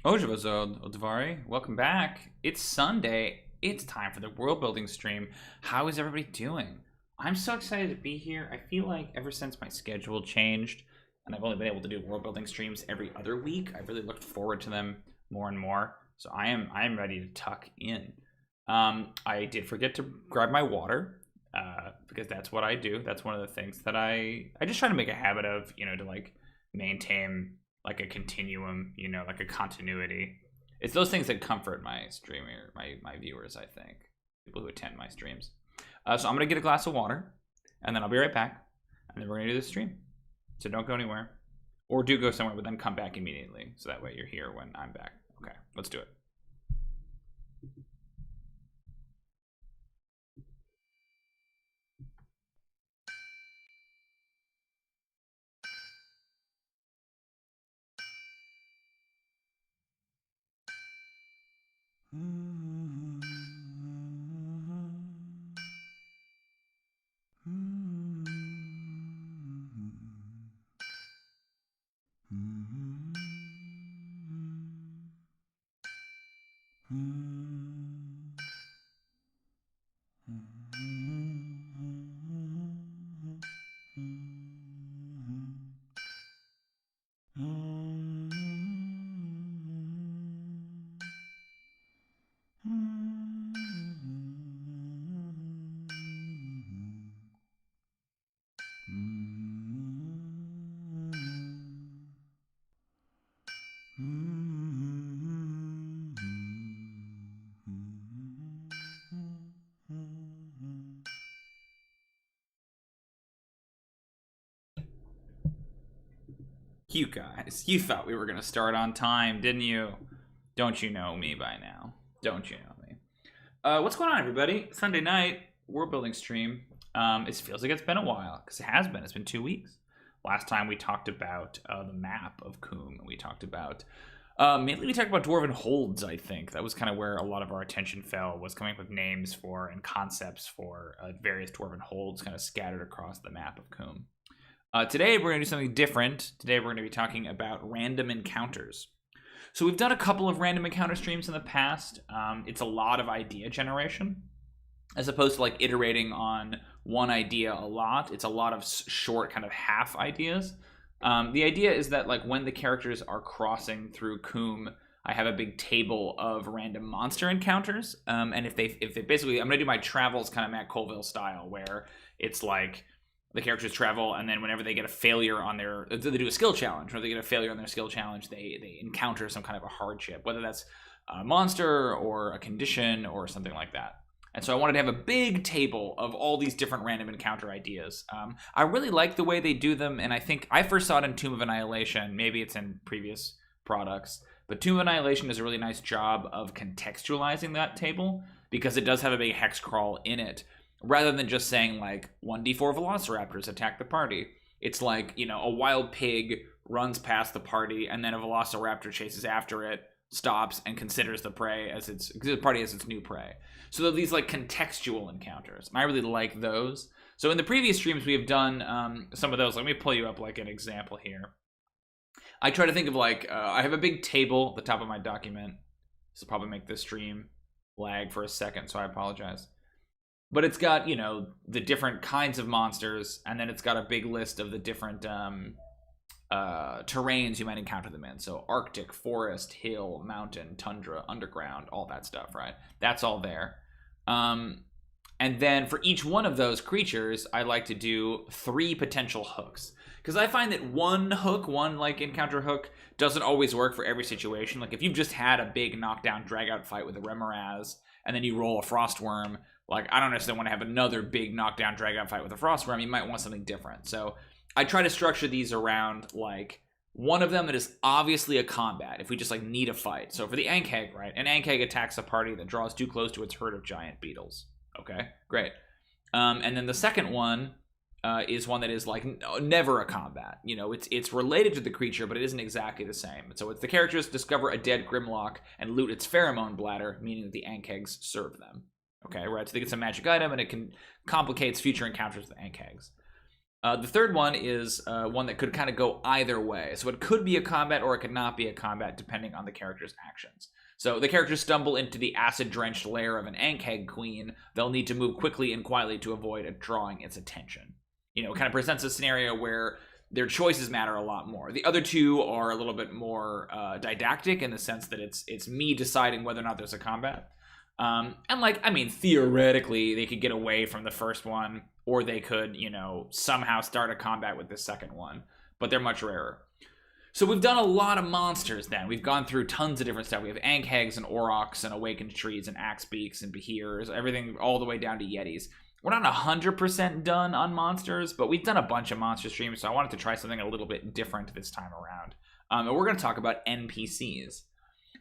Ojibozod, Odvari, welcome back. It's Sunday. It's time for the world building stream. How is everybody doing? I'm so excited to be here. I feel like ever since my schedule changed, and I've only been able to do world building streams every other week, I've really looked forward to them more and more. So I am ready to tuck in. I did forget to grab my water because that's what I do. That's one of the things that I just try to make a habit of, to like maintain like a continuum, like a continuity. It's those things that comfort my streamer, my viewers, I think, people who attend my streams. So I'm gonna get a glass of water, and then I'll be right back, and then we're gonna do this stream. So don't go anywhere, or do go somewhere, but then come back immediately, so that way you're here when I'm back. Okay, let's do it. You guys, you thought we were going to start on time, didn't you? Don't you know me by now? Don't you know me? What's going on, everybody? Sunday night, world building stream. It feels like it's been a while, because it has been. It's been 2 weeks. Last time we talked about the map of Khûm. We talked about, mainly we talked about Dwarven holds, I think. That was kind of where a lot of our attention fell, was coming up with names for and concepts for various Dwarven holds kind of scattered across the map of Khûm. Today, we're going to do something different. Today, we're going to be talking about random encounters. So we've done a couple of random encounter streams in the past. It's a lot of idea generation. As opposed to like iterating on one idea a lot, it's a lot of short kind of half ideas. The idea is that like when the characters are crossing through Khûm, I have a big table of random monster encounters. And if they basically, I'm going to do my travels kind of Matt Colville style, where it's like, the characters travel, and then whenever they get a failure on their, they do a skill challenge. When they get a failure on their skill challenge, they encounter some kind of a hardship, whether that's a monster or a condition or something like that. And so I wanted to have a big table of all these different random encounter ideas. I really like the way they do them, and I think I first saw it in Tomb of Annihilation. Maybe it's in previous products, but Tomb of Annihilation does a really nice job of contextualizing that table, because it does have a big hex crawl in it. Rather than just saying, like, 1d4 velociraptors attack the party. It's like, you know, a wild pig runs past the party, and then a velociraptor chases after it, stops, and considers the party as its new prey. So they're these, like, contextual encounters. And I really like those. So in the previous streams, we have done some of those. Let me pull you up, like, an example here. I try to think of, like, I have a big table at the top of my document. This will probably make this stream lag for a second, so I apologize. But it's got, you know, the different kinds of monsters, and then it's got a big list of the different terrains you might encounter them in. So Arctic, forest, hill, mountain, tundra, underground, all that stuff, right? That's all there. And then for each one of those creatures, I like to do 3 potential hooks. Because I find that one like encounter hook, doesn't always work for every situation. Like if you've just had a big knockdown, drag-out fight with a Remoraz, and then you roll a Frostworm, like, I don't necessarily want to have another big knockdown, drag-out fight with a Frostworm. You might want something different. So I try to structure these around, like, one of them that is obviously a combat, if we just, like, need a fight. So for the Ankheg, right? An Ankheg attacks a party that draws too close to its herd of giant beetles. Okay, great. And then the second one is one that is, like, never a combat. You know, it's related to the creature, but it isn't exactly the same. So it's the characters discover a dead Grimlock and loot its pheromone bladder, meaning that the Ankhegs serve them. Okay, right, so they get some magic item, and it complicates future encounters with Ankhegs. The third one is one that could kind of go either way. So it could be a combat, or it could not be a combat, depending on the character's actions. So the characters stumble into the acid-drenched lair of an Ankheg queen. They'll need to move quickly and quietly to avoid drawing its attention. You know, it kind of presents a scenario where their choices matter a lot more. The other two are a little bit more didactic, in the sense that it's me deciding whether or not there's a combat. And like, I mean, theoretically, they could get away from the first one, or they could, you know, somehow start a combat with the second one, but they're much rarer. So we've done a lot of monsters then. We've gone through tons of different stuff. We have Ankhegs and Aurochs and Awakened Trees and Axebeaks and Beheers, everything all the way down to Yetis. We're not 100% done on monsters, but we've done a bunch of monster streams, so I wanted to try something a little bit different this time around. And we're going to talk about NPCs.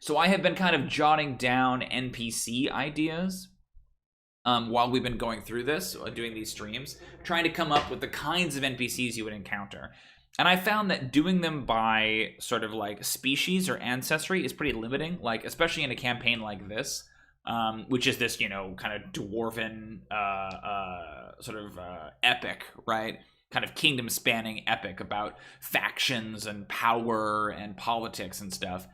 So I have been kind of jotting down NPC ideas while we've been going through this, doing these streams, trying to come up with the kinds of NPCs you would encounter. And I found that doing them by sort of like species or ancestry is pretty limiting, like especially in a campaign like this. which is this, you know, kind of dwarven epic, right? Kind of kingdom-spanning epic about factions and power and politics and stuff.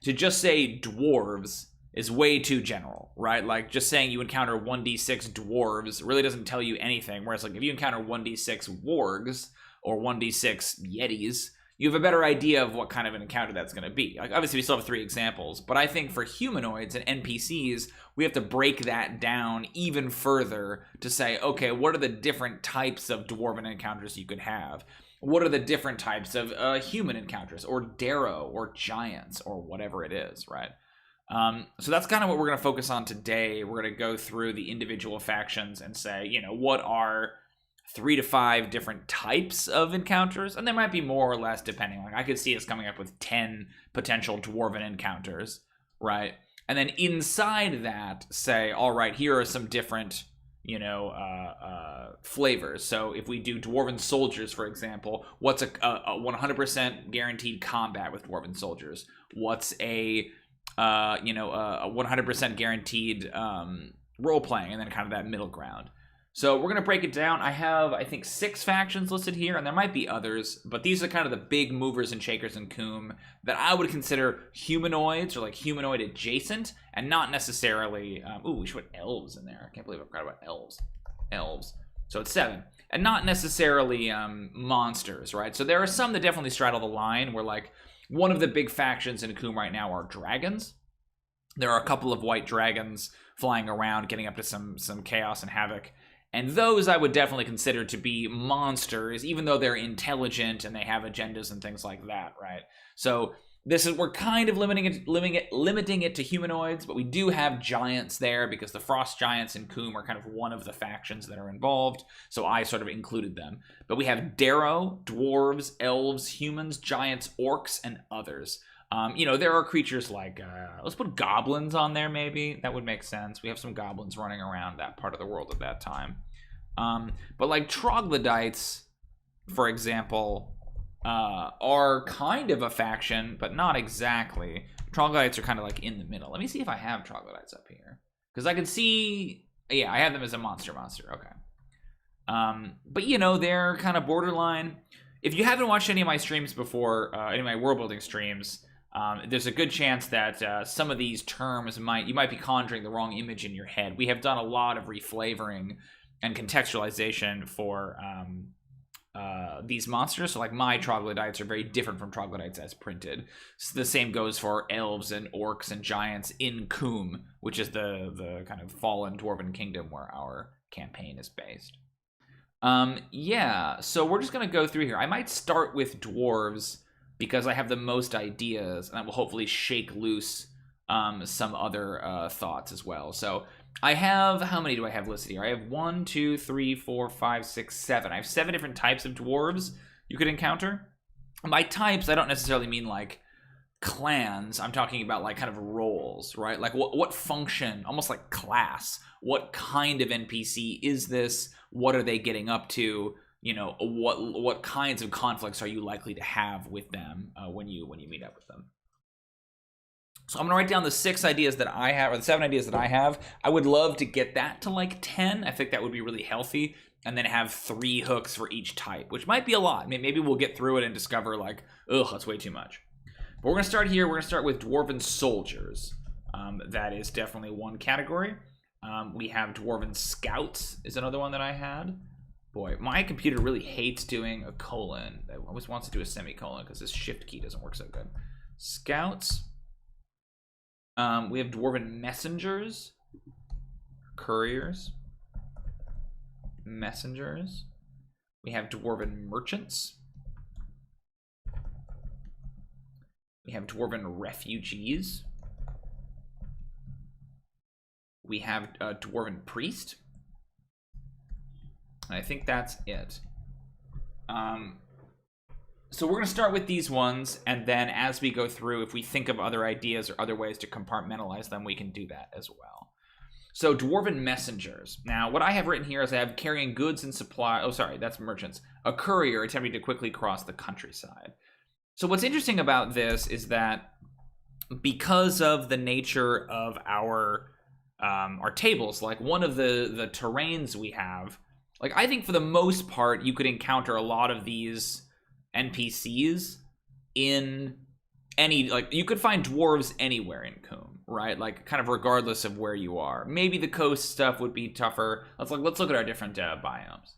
To just say dwarves is way too general, right? Like, just saying you encounter 1d6 dwarves really doesn't tell you anything, whereas, like, if you encounter 1d6 wargs or 1d6 yetis, you have a better idea of what kind of an encounter that's going to be. Like, obviously, we still have 3 examples, but I think for humanoids and NPCs, we have to break that down even further to say, okay, what are the different types of dwarven encounters you could have? What are the different types of human encounters, or Darrow, or giants, or whatever it is, right? So that's kind of what we're going to focus on today. We're going to go through the individual factions and say, you know, what are 3 to 5 different types of encounters, and there might be more or less depending. Like, I could see us coming up with 10 potential dwarven encounters, right? And then inside that, say, all right, here are some different, you know, flavors. So if we do Dwarven Soldiers, for example, what's a 100% guaranteed combat with Dwarven Soldiers? What's a 100% guaranteed role playing, and then kind of that middle ground. So we're going to break it down. I have, I think, 6 factions listed here, and there might be others, but these are kind of the big movers and shakers in Khûm that I would consider humanoids, or like humanoid adjacent, and not necessarily, we should put elves in there. I can't believe I forgot about elves. Elves. So it's 7. And not necessarily monsters, right? So there are some that definitely straddle the line, where like one of the big factions in Khûm right now are dragons. There are a couple of white dragons flying around, getting up to some chaos and havoc. And those I would definitely consider to be monsters, even though they're intelligent and they have agendas and things like that, right? So we're kind of limiting it to humanoids, but we do have giants there because the frost giants in Khûm are kind of one of the factions that are involved. So I sort of included them. But we have Darrow, dwarves, elves, humans, giants, orcs, and others. You know, there are creatures like, let's put goblins on there, maybe. That would make sense. We have some goblins running around that part of the world at that time. But like troglodytes, for example, are kind of a faction, but not exactly. Troglodytes are kind of like in the middle. Let me see if I have troglodytes up here. Because I can see, yeah, I have them as a monster. Okay. But, you know, they're kind of borderline. If you haven't watched any of my streams before, any of my world building streams, there's a good chance that some of these terms you might be conjuring the wrong image in your head. We have done a lot of reflavoring and contextualization for these monsters. So like my troglodytes are very different from troglodytes as printed. So the same goes for elves and orcs and giants in Khûm, which is the kind of fallen dwarven kingdom where our campaign is based. Yeah, so we're just going to go through here. I might start with dwarves because I have the most ideas, and that will hopefully shake loose some other thoughts as well. So I have, how many do I have listed here? I have 1, 2, 3, 4, 5, 6, 7. I have 7 different types of dwarves you could encounter. By types, I don't necessarily mean like clans. I'm talking about like kind of roles, right? Like what function, almost like class. What kind of NPC is this? What are they getting up to? You know, what kinds of conflicts are you likely to have with them when you meet up with them? So I'm gonna write down the 6 ideas that I have, or the 7 ideas that I have. I would love to get that to like 10. I think that would be really healthy, and then have 3 hooks for each type, which might be a lot. Maybe we'll get through it and discover like, ugh, that's way too much. But we're gonna start here. We're gonna start with Dwarven Soldiers. That is definitely one category. We have Dwarven Scouts is another one that I had. Boy, my computer really hates doing a colon. It always wants to do a semicolon because this shift key doesn't work so good. Scouts. We have Dwarven Messengers. Couriers. Messengers. We have Dwarven Merchants. We have Dwarven Refugees. We have a Dwarven Priest. And I think that's it. So we're going to start with these ones, and then as we go through, if we think of other ideas or other ways to compartmentalize them, we can do that as well. So Dwarven Messengers. Now, what I have written here is I have carrying goods and supply. Oh, sorry, that's merchants. A courier attempting to quickly cross the countryside. So what's interesting about this is that because of the nature of our are tables. Like one of the terrains we have, like I think for the most part you could encounter a lot of these NPCs in any, like you could find dwarves anywhere in Khûm, right? Like kind of regardless of where you are. Maybe the coast stuff would be tougher. Let's look at our different biomes.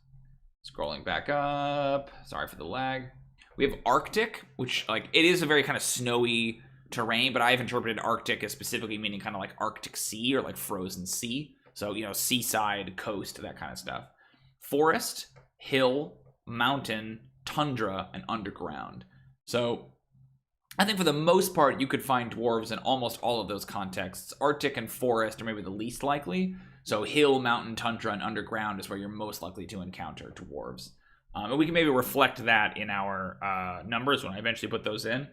Scrolling back up. Sorry for the lag. We have Arctic, which like it is a very kind of snowy terrain, but I've interpreted Arctic as specifically meaning kind of like Arctic Sea or like frozen sea. So, you know, seaside, coast, that kind of stuff. Forest, hill, mountain, tundra, and underground. So I think for the most part, you could find dwarves in almost all of those contexts. Arctic and forest are maybe the least likely. So hill, mountain, tundra, and underground is where you're most likely to encounter dwarves. And we can maybe reflect that in our numbers when I eventually put those in.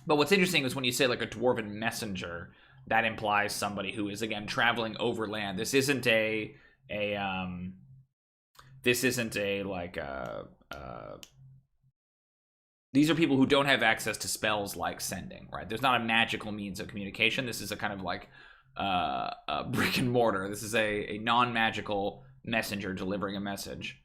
But what's interesting is when you say like a Dwarven Messenger, that implies somebody who is, again, traveling overland. This isn't these are people who don't have access to spells like sending, right? There's not a magical means of communication. This is a kind of like a brick and mortar. This is a non-magical messenger delivering a message.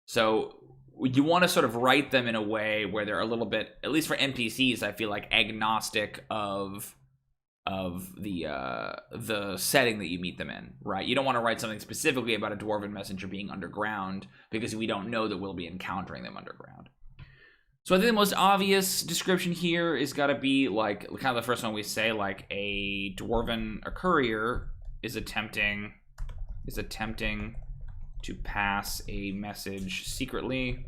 So you want to sort of write them in a way where they're a little bit, at least for NPCs, I feel like agnostic of the setting that you meet them in, right? You don't want to write something specifically about a Dwarven Messenger being underground because we don't know that we'll be encountering them underground. So I think the most obvious description here is got to be like kind of the first one we say, like a courier is attempting to pass a message secretly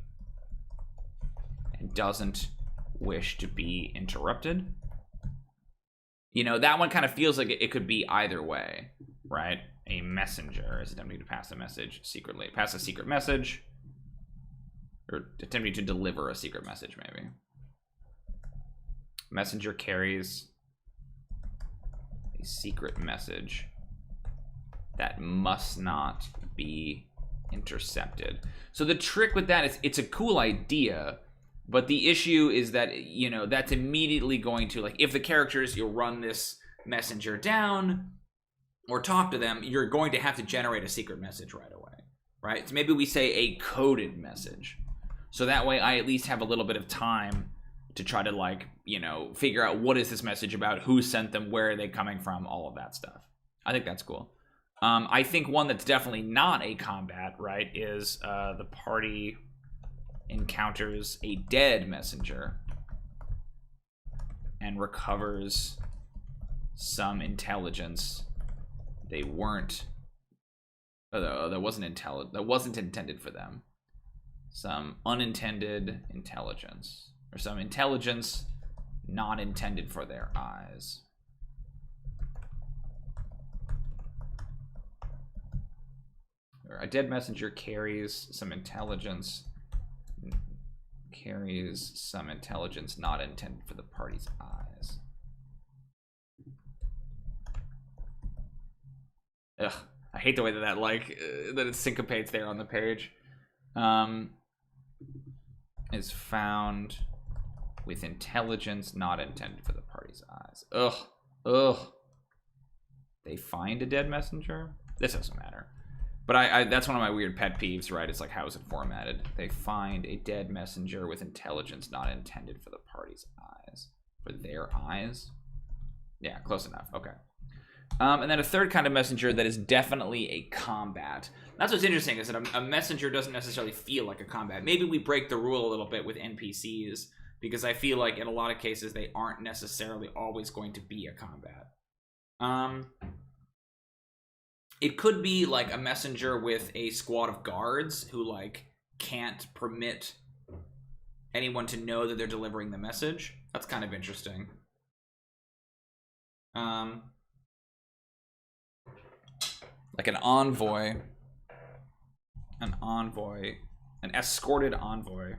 and doesn't wish to be interrupted. You know, that one kind of feels like it could be either way, right? A messenger is attempting to pass a message secretly. Pass a secret message. Or attempting to deliver a secret message, maybe. Messenger carries a secret message that must not be intercepted. So the trick with that is it's a cool idea, but the issue is that, you know, that's immediately going to, like, if the characters, you'll run this messenger down or talk to them, you're going to have to generate a secret message right away, right? So maybe we say a coded message. So that way I at least have a little bit of time to try to, like, you know, figure out what is this message about, who sent them, where are they coming from, all of that stuff. I think that's cool. I think one that's definitely not a combat, right, is the party encounters a dead messenger and recovers some intelligence they weren't, that wasn't intended for them. Some unintended intelligence, or some intelligence not intended for their eyes. A dead messenger carries some intelligence not intended for the party's eyes. Ugh, I hate the way that that it syncopates there on the page. Is found with intelligence not intended for the party's eyes. Ugh. They find a dead messenger? This doesn't matter. But I that's one of my weird pet peeves, right? It's like, how is it formatted? They find a dead messenger with intelligence not intended for the party's eyes. For their eyes? Yeah, close enough. Okay. And then a third kind of messenger that is definitely a combat. That's what's interesting, is that a messenger doesn't necessarily feel like a combat. Maybe we break the rule a little bit with NPCs, because I feel like in a lot of cases they aren't necessarily always going to be a combat. It could be like a messenger with a squad of guards who, like, can't permit anyone to know that they're delivering the message. That's kind of interesting. Like an envoy, an escorted envoy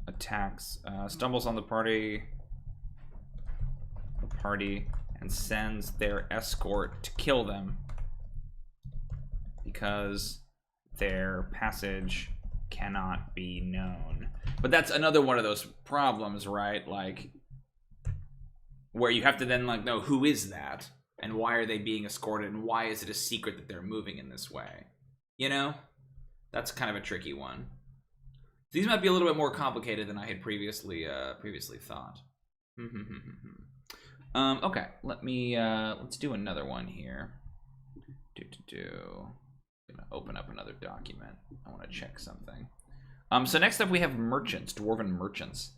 attacks, stumbles on the party and sends their escort to kill them because their passage cannot be known. But that's another one of those problems, right? Like, where you have to then like know who is that and why are they being escorted and why is it a secret that they're moving in this way. You know, that's kind of a tricky one. These might be a little bit more complicated than I had previously thought. Okay, let's do another one here. I'm gonna open up another document. I want to check something. So next up we have merchants, dwarven merchants.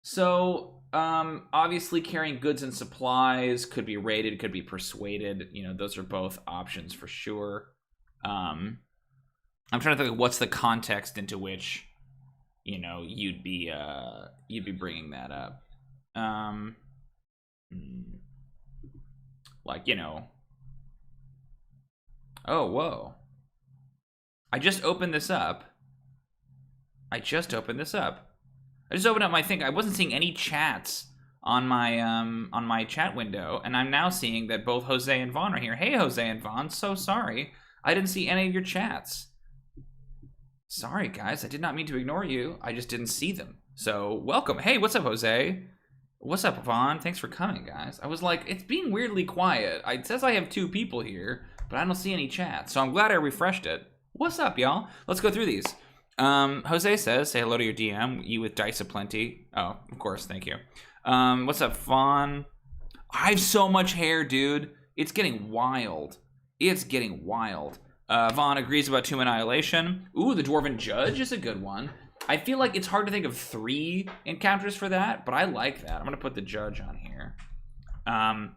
So obviously carrying goods and supplies, could be raided, could be persuaded. You know, those are both options for sure. I'm trying to think of what's the context into which, you know, you'd be bringing that up. Like, you know. Oh, whoa. I just opened this up. I just opened up my thing. I wasn't seeing any chats on my chat window, and I'm now seeing that both Jose and Vaughn are here. Hey, Jose and Vaughn, so sorry. I didn't see any of your chats. Sorry, guys. I did not mean to ignore you. I just didn't see them. So, welcome. Hey, what's up, Jose? What's up, Vaughn? Thanks for coming, guys. I was like, it's being weirdly quiet. It says I have 2 people here, but I don't see any chats, so I'm glad I refreshed it. What's up, y'all? Let's go through these. Jose says, say hello to your DM, you with dice aplenty. Oh, of course, thank you. What's up, Vaughn? I have so much hair, dude. It's getting wild. It's getting wild. Vaughn agrees about Tomb Annihilation. Ooh, the Dwarven Judge is a good one. I feel like it's hard to think of 3 encounters for that, but I like that. I'm gonna put the Judge on here. A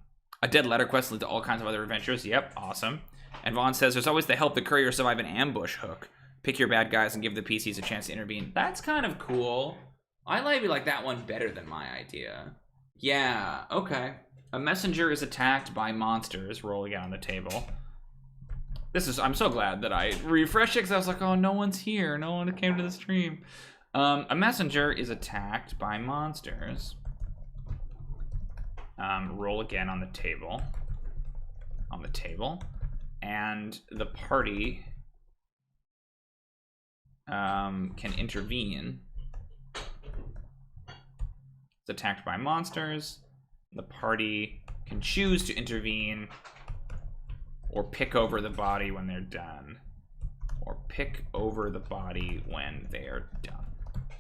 dead letter quest leads to all kinds of other adventures. Yep, awesome. And Vaughn says, there's always the help the courier survive an ambush hook. Pick your bad guys and give the PCs a chance to intervene. That's kind of cool. I like that one better than my idea. Yeah, okay. A messenger is attacked by monsters. Roll again on the table. I'm so glad that I refreshed it because I was like, oh, no one's here. No one came to the stream. A messenger is attacked by monsters. Roll again on the table. And the party can intervene. It's attacked by monsters. The party can choose to intervene or pick over the body when they're done.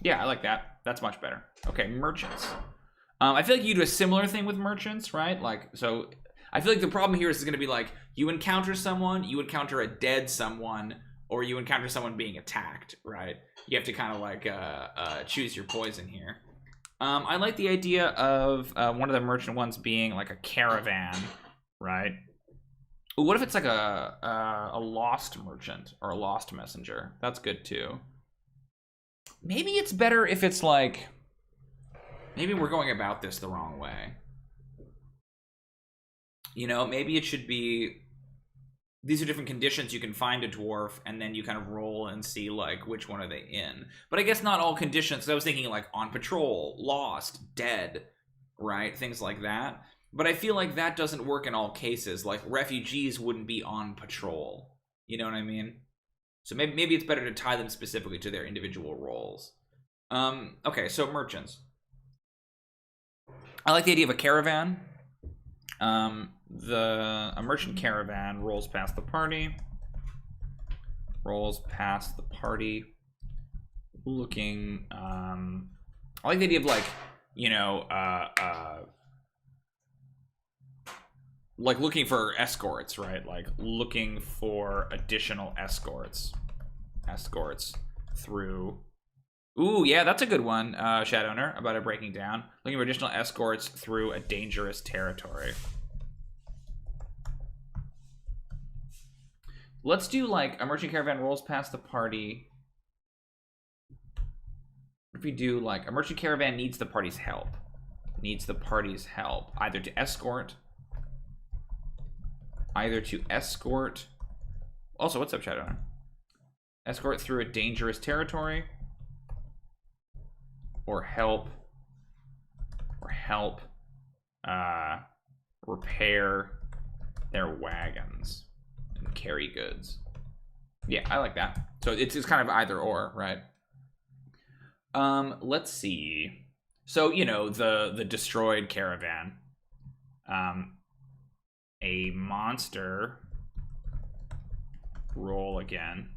Yeah, I like that. That's much better. Okay, merchants. I feel like you do a similar thing with merchants, right? Like, so I feel like the problem here is going to be like, you encounter someone, you encounter a dead someone, or you encounter someone being attacked, right? You have to kind of like choose your poison here. I like the idea of one of the merchant ones being like a caravan, right? What if it's like a lost merchant or a lost messenger? That's good too. Maybe it's better if it's like, maybe we're going about this the wrong way. You know, maybe it should be, these are different conditions you can find a dwarf, and then you kind of roll and see like which one are they in. But I guess not all conditions. I was thinking like on patrol, lost, dead, right? Things like that. But I feel like that doesn't work in all cases. Like refugees wouldn't be on patrol. You know what I mean? So maybe it's better to tie them specifically to their individual roles. Okay, so merchants. I like the idea of a caravan. A merchant caravan rolls past the party. Looking, I like the idea of like, you know, like looking for escorts, right? Like looking for additional escorts through. Ooh, yeah, that's a good one, Shadowner, about it breaking down. Looking for additional escorts through a dangerous territory. Let's do like a merchant caravan rolls past the party. If we do like a merchant caravan needs the party's help. Either to escort. Also, what's up, Shadowner? Escort through a dangerous territory. Or help repair their wagons and carry goods. Yeah, I like that. So it's kind of either or, right? Let's see. So, you know, the destroyed caravan, A monster roll again.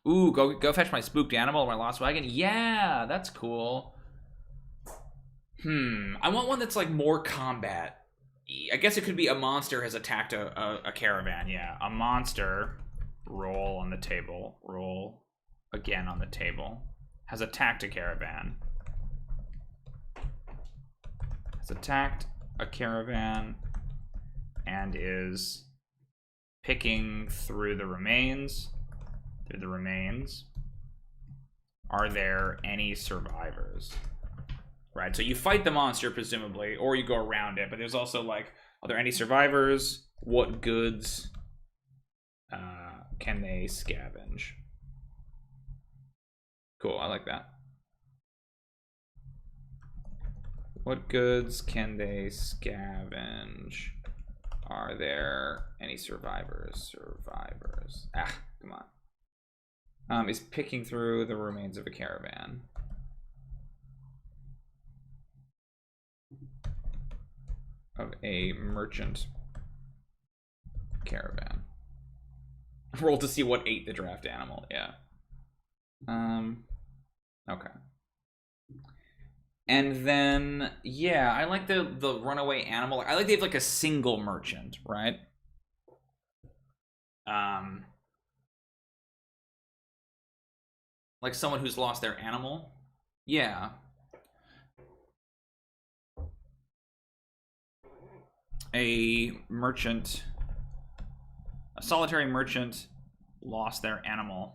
Ooh, go fetch my spooked animal or my lost wagon. Yeah, that's cool. I want one that's like more combat. I guess it could be a monster has attacked a caravan. Yeah, a monster roll on the table. Roll again on the table. Has attacked a caravan. Has attacked a caravan and is picking through the remains. Are there any survivors? Right, so you fight the monster presumably, or you go around it, but there's also like, are there any survivors? What goods can they scavenge? Cool, I like that. What goods can they scavenge? Are there any survivors? Ah, come on. Is picking through the remains of a caravan. Of a merchant caravan. Roll to see what ate the draft animal. Yeah. Okay. And then, yeah, I like the runaway animal. I like they have like a single merchant, right? Like someone who's lost their animal. Yeah. A merchant, a solitary merchant lost their animal.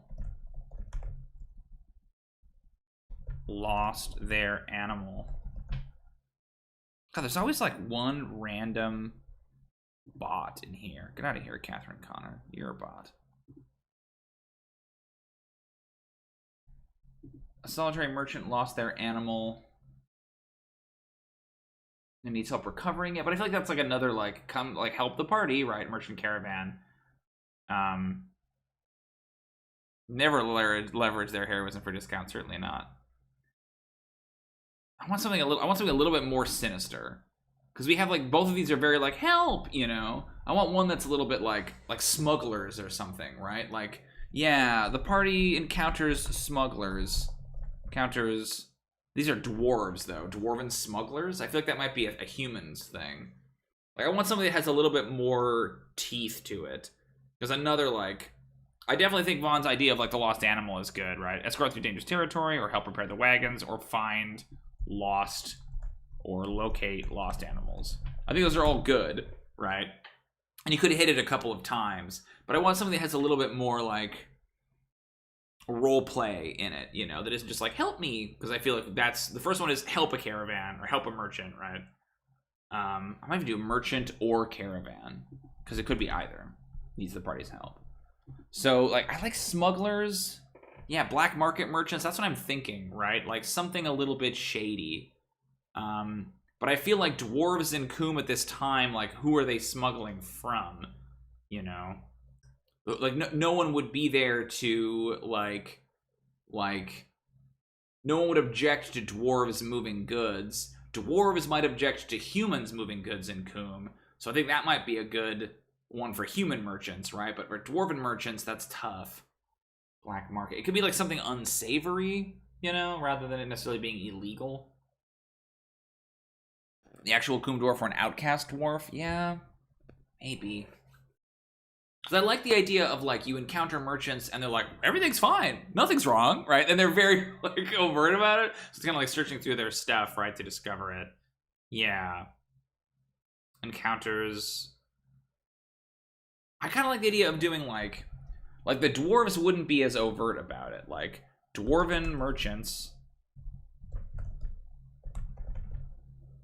God, there's always like one random bot in here. Get out of here, Catherine Connor. You're a bot. A solitary merchant lost their animal and needs help recovering it. But I feel like that's like another like come like help the party, right? Merchant caravan. Never leverage their heroism for discount. Certainly not. I want something a little bit more sinister, because we have like both of these are very like help, you know. I want one that's a little bit like smugglers or something, right? Like, yeah, the party encounters smugglers. These are dwarves though. Dwarven smugglers. I feel like that might be a humans thing. Like I want something that has a little bit more teeth to it. Because another like, I definitely think Vaughn's idea of like the lost animal is good, right? Escort through dangerous territory, or help repair the wagons, or find lost or locate lost animals. I think those are all good, right? And you could hit it a couple of times, but I want something that has a little bit more like role play in it, you know, that isn't just like help me, because I feel like that's the first one is help a caravan or help a merchant, right? I might even do merchant or caravan, because it could be either. Needs the party's help. So like I like smugglers. Yeah, black market merchants, that's what I'm thinking, right? Like something a little bit shady. But I feel like dwarves in Khûm at this time, like who are they smuggling from? You know? Like no one would be there to like no one would object to dwarves moving goods. Dwarves might object to humans moving goods in Khûm. So I think that might be a good one for human merchants, right? But for dwarven merchants, that's tough. Black market. It could be like something unsavory, you know, rather than it necessarily being illegal. The actual Khûm dwarf or an outcast dwarf? Yeah, maybe. Because I like the idea of like you encounter merchants and they're like, everything's fine, nothing's wrong, right? And they're very like overt about it. So it's kind of like searching through their stuff, right, to discover it. Yeah. Encounters. I kind of like the idea of doing like the dwarves wouldn't be as overt about it. Like dwarven merchants.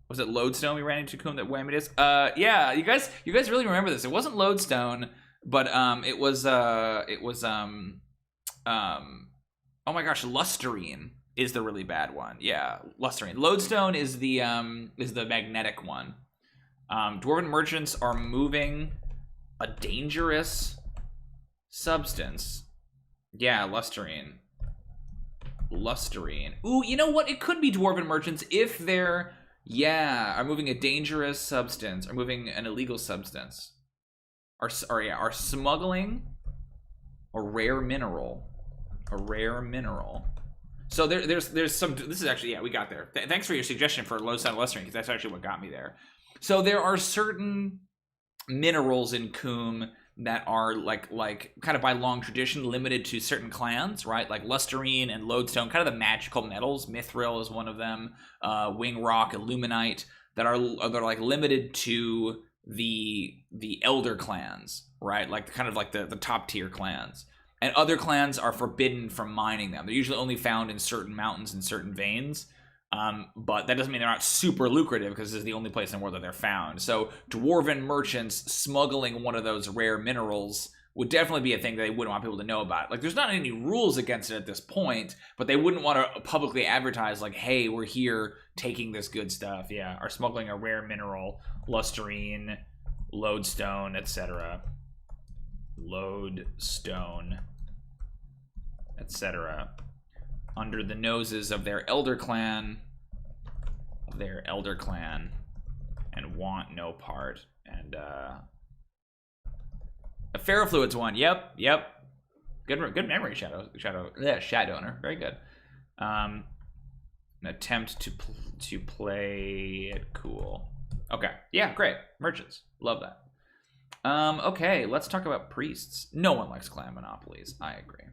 Was it Lodestone we ran into Khûm that whammied us? Yeah, you guys really remember this. It wasn't Lodestone, but it was oh my gosh, Lusterine is the really bad one. Yeah, Lusterine. Lodestone is the magnetic one. Dwarven merchants are moving a dangerous substance. Yeah, Lusterine. Ooh, you know what? It could be dwarven merchants if they're Yeah, are moving a dangerous substance, or moving an illegal substance. Are smuggling a rare mineral. A rare mineral. So there's some, this is actually, yeah, we got there. Thanks for your suggestion for low sound lustering, because that's actually what got me there. So there are certain minerals in Khûm that are like kind of by long tradition limited to certain clans, right? Like lusterine and lodestone, kind of the magical metals. Mithril is one of them. Wing rock, illuminite, that are like limited to the elder clans, right? Like kind of like the top tier clans. And other clans are forbidden from mining them. They're usually only found in certain mountains and certain veins. But that doesn't mean they're not super lucrative, because this is the only place in the world that they're found. So Dwarven merchants smuggling one of those rare minerals would definitely be a thing that they wouldn't want people to know about. Like, there's not any rules against it at this point, but they wouldn't want to publicly advertise like, hey, we're here taking this good stuff. Yeah, are smuggling a rare mineral, lusterine, lodestone, etc. Lodestone, etc. under the noses of their elder clan, and want no part. And a ferrofluids one. Yep. Good memory, Shadowner. Very good. An attempt to play it cool. Okay. Yeah, great. Merchants. Love that. Okay, let's talk about priests. No one likes clan monopolies. I agree.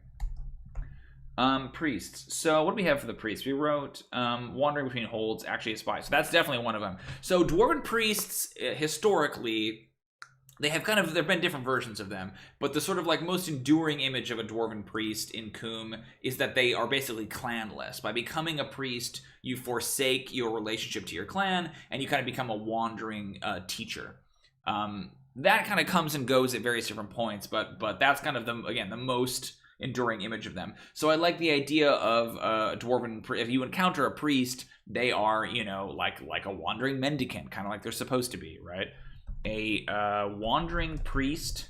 Priests. So what do we have for the priests? We wrote wandering between holds, actually a spy. So that's definitely one of them. So Dwarven priests, historically, they have kind of, there have been different versions of them, but the sort of like most enduring image of a Dwarven priest in Khûm is that they are basically clanless. By becoming a priest, you forsake your relationship to your clan, and you kind of become a wandering teacher. That kind of comes and goes at various different points, but that's kind of the most enduring image of them. So I like the idea of Dwarven. If you encounter a priest, they are, you know, like a wandering mendicant, kind of like they're supposed to be, right? A wandering priest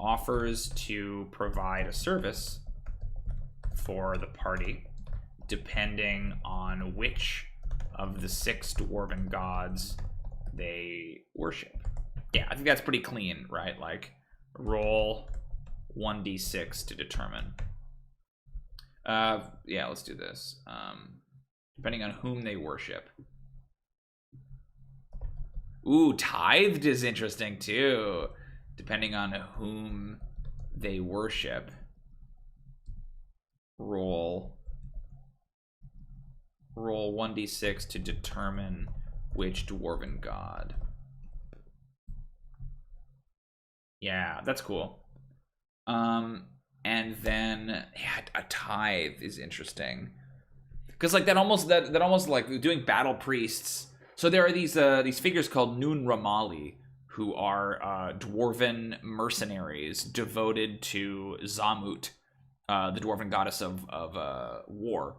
offers to provide a service for the party, depending on which of the 6 Dwarven gods they worship. Yeah, I think that's pretty clean, right? Like, roll 1d6 to determine. Yeah, let's do this. Depending on whom they worship. Ooh, tithed is interesting too. Depending on whom they worship. Roll 1d6 to determine which Dwarven god. Yeah, that's cool. And then, yeah, a tithe is interesting, because like that almost like doing battle priests. So there are these figures called Nun Ramali, who are Dwarven mercenaries devoted to Zamut, the Dwarven goddess of war,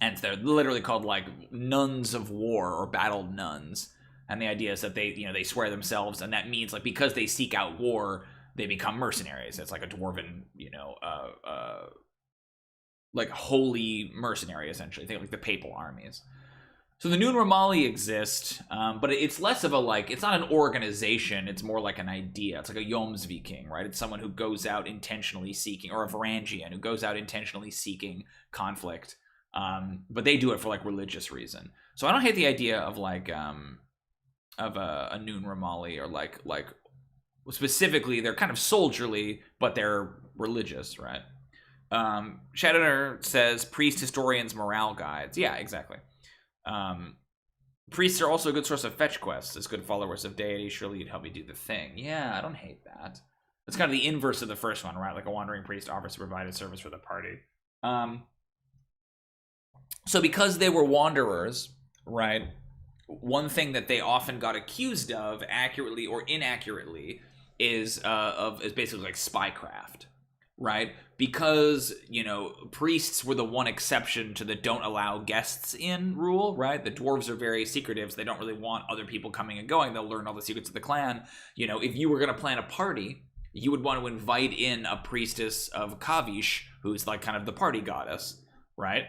and they're literally called like nuns of war, or battle nuns. And the idea is that they swear themselves, and that means like because they seek out war, they become mercenaries. It's like a Dwarven, like holy mercenary, essentially. Think like the papal armies. So the Nun Ramali exist, but it's less of a it's not an organization. It's more like an idea. It's like a Jomsviking, right? It's someone who goes out intentionally seeking, or a Varangian who goes out intentionally seeking conflict. But they do it for like religious reason. So I don't hate the idea of like a Nun Ramali, or like specifically they're kind of soldierly, but they're religious, right? Shadowner says priest historians morale guides. Yeah, exactly. Priests are also a good source of fetch quests. As good followers of deity, surely you'd help me do the thing. Yeah, I don't hate that. It's kind of the inverse of the first one, right? Like a wandering priest offers to provide a service for the party. So because they were wanderers, right, one thing that they often got accused of, accurately or inaccurately, is basically like spycraft, right? Because, priests were the one exception to the don't allow guests in rule, right? The dwarves are very secretive, so they don't really want other people coming and going. They'll learn all the secrets of the clan. If you were going to plan a party, you would want to invite in a priestess of Kavish, who's like kind of the party goddess, right?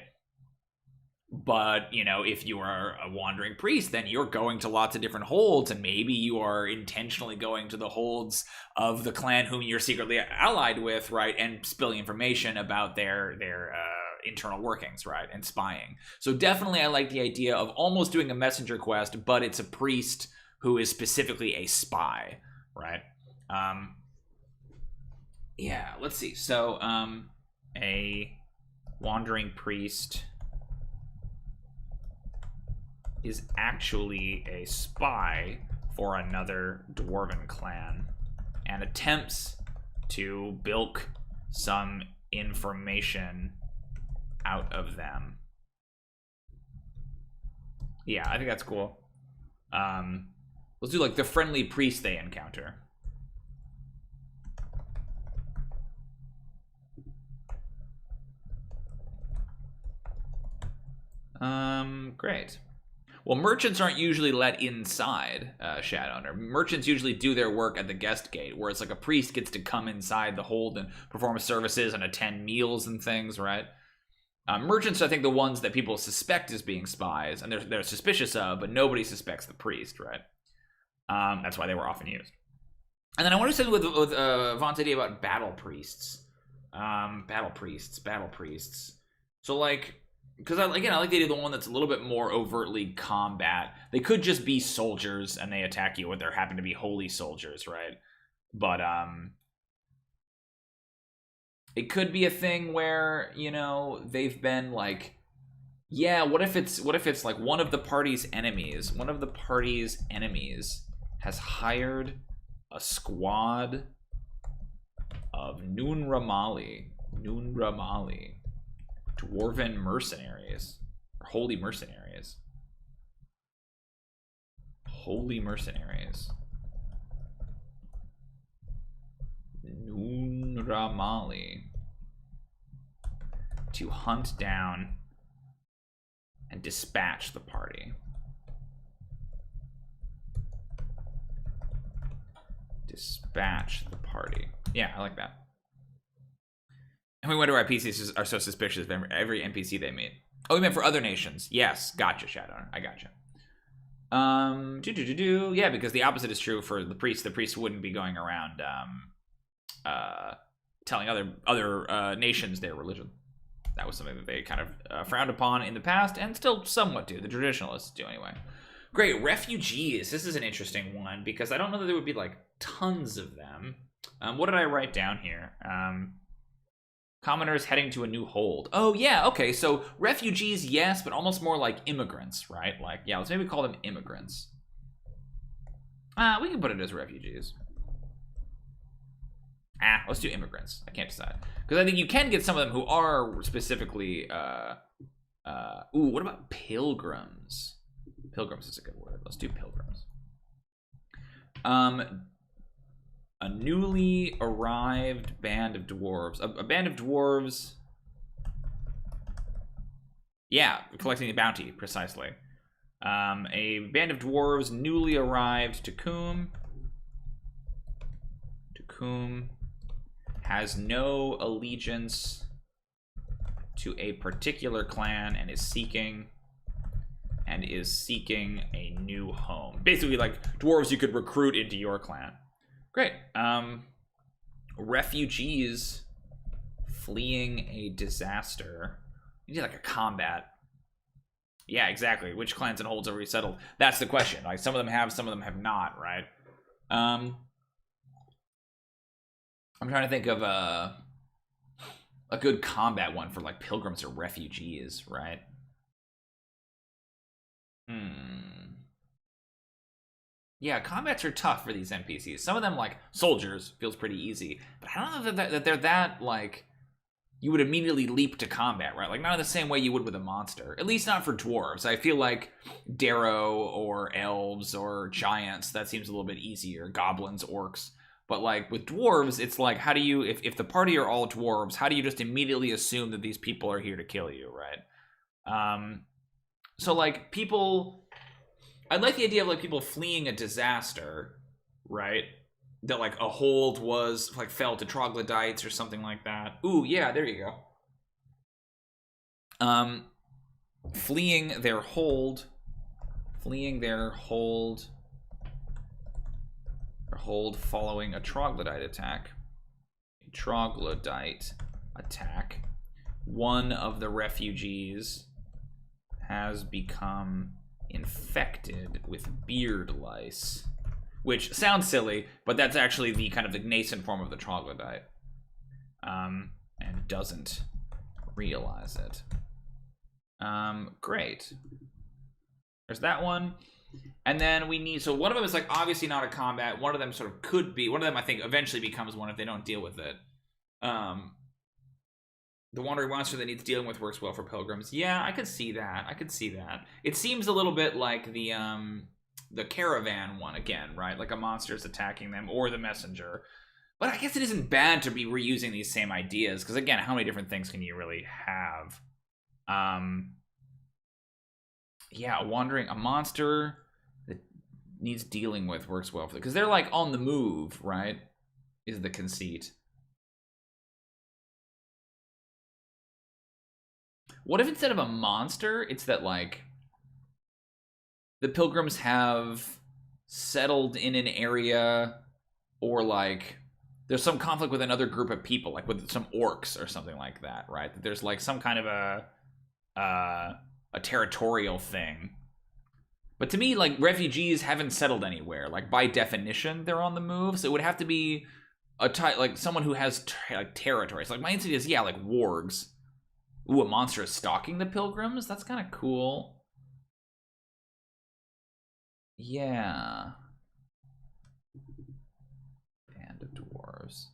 But, you know, if you are a wandering priest, then you're going to lots of different holds, and maybe you are intentionally going to the holds of the clan whom you're secretly allied with, right, and spilling information about their internal workings, right, and spying. So definitely I like the idea of almost doing a messenger quest, but it's a priest who is specifically a spy, right? Yeah, let's see. So, a wandering priest is actually a spy for another Dwarven clan and attempts to bilk some information out of them. Yeah, I think that's cool. Let's do like the friendly priest they encounter. Great. Well, merchants aren't usually let inside Shadowrunner. Merchants usually do their work at the guest gate, where it's like a priest gets to come inside the hold and perform services and attend meals and things, right? Merchants are, I think, the ones that people suspect as being spies, and they're suspicious of, but nobody suspects the priest, right? That's why they were often used. And then I want to say with Vaughn's idea about battle priests. Battle priests. So, like, because I like the idea of the one that's a little bit more overtly combat. They could just be soldiers and they attack you, or there happen to be holy soldiers, right? But it could be a thing where, you know, they've been like, yeah, what if it's like one of the party's enemies has hired a squad of Nunramali, Dwarven mercenaries, or holy mercenaries. Nunramali. To hunt down and dispatch the party. Yeah, I like that. And we wonder why PCs are so suspicious of every NPC they meet. Oh, we meant for other nations. Yes, gotcha, Shadowrunner. I gotcha. Yeah, because the opposite is true for the priest. The priest wouldn't be going around telling other nations their religion. That was something that they kind of frowned upon in the past, and still somewhat do. The traditionalists do anyway. Great, refugees. This is an interesting one, because I don't know that there would be, like, tons of them. What did I write down here? Commoners heading to a new hold. Oh, yeah, okay, so refugees, yes, but almost more like immigrants, right? Like, yeah, let's maybe call them immigrants. We can put it as refugees. Let's do immigrants. I can't decide. Because I think you can get some of them who are specifically, what about pilgrims? Pilgrims is a good word. Let's do pilgrims. A newly arrived band of dwarves. A band of dwarves. Yeah, collecting the bounty, precisely. A band of dwarves newly arrived to Khûm. Has no allegiance to a particular clan and is seeking a new home. Basically, like dwarves you could recruit into your clan. Great. Refugees fleeing a disaster. You need like a combat. Yeah, exactly. Which clans and holds are resettled? That's the question. Like some of them have, some of them have not, right? I'm trying to think of a good combat one for like pilgrims or refugees, right? Yeah, combats are tough for these NPCs. Some of them, like soldiers, feels pretty easy. But I don't know that they're that, like, you would immediately leap to combat, right? Like, not in the same way you would with a monster. At least not for dwarves. I feel like Darrow or elves or giants, that seems a little bit easier. Goblins, orcs. But, like, with dwarves, it's like, how do you, if the party are all dwarves, how do you just immediately assume that these people are here to kill you, right? So, like, people... I like the idea of, like, people fleeing a disaster, right? That, like, a hold was, like, fell to troglodytes or something like that. Ooh, yeah, there you go. fleeing their hold, following a troglodyte attack. One of the refugees has become infected with beard lice, which sounds silly, but that's actually the kind of the nascent form of the troglodyte, and doesn't realize it. Great. There's that one. And then we need, so one of them is like obviously not a combat. One of them sort of could be, one of them I think eventually becomes one if they don't deal with it. The wandering monster that needs dealing with works well for pilgrims. Yeah, I could see that. It seems a little bit like the caravan one again, right? Like a monster's attacking them or the messenger. But I guess it isn't bad to be reusing these same ideas, because again, how many different things can you really have? Yeah, a monster that needs dealing with works well for it, because they're like on the move, right? Is the conceit. What if instead of a monster, it's that like the pilgrims have settled in an area, or like there's some conflict with another group of people, like with some orcs or something like that, right? That there's like some kind of a territorial thing. But to me, like, refugees haven't settled anywhere. Like, by definition, they're on the move. So it would have to be like someone who has like territories. Like, my instinct is, yeah, like wargs. Ooh, a monster is stalking the pilgrims? That's kind of cool. Yeah. Band of dwarves.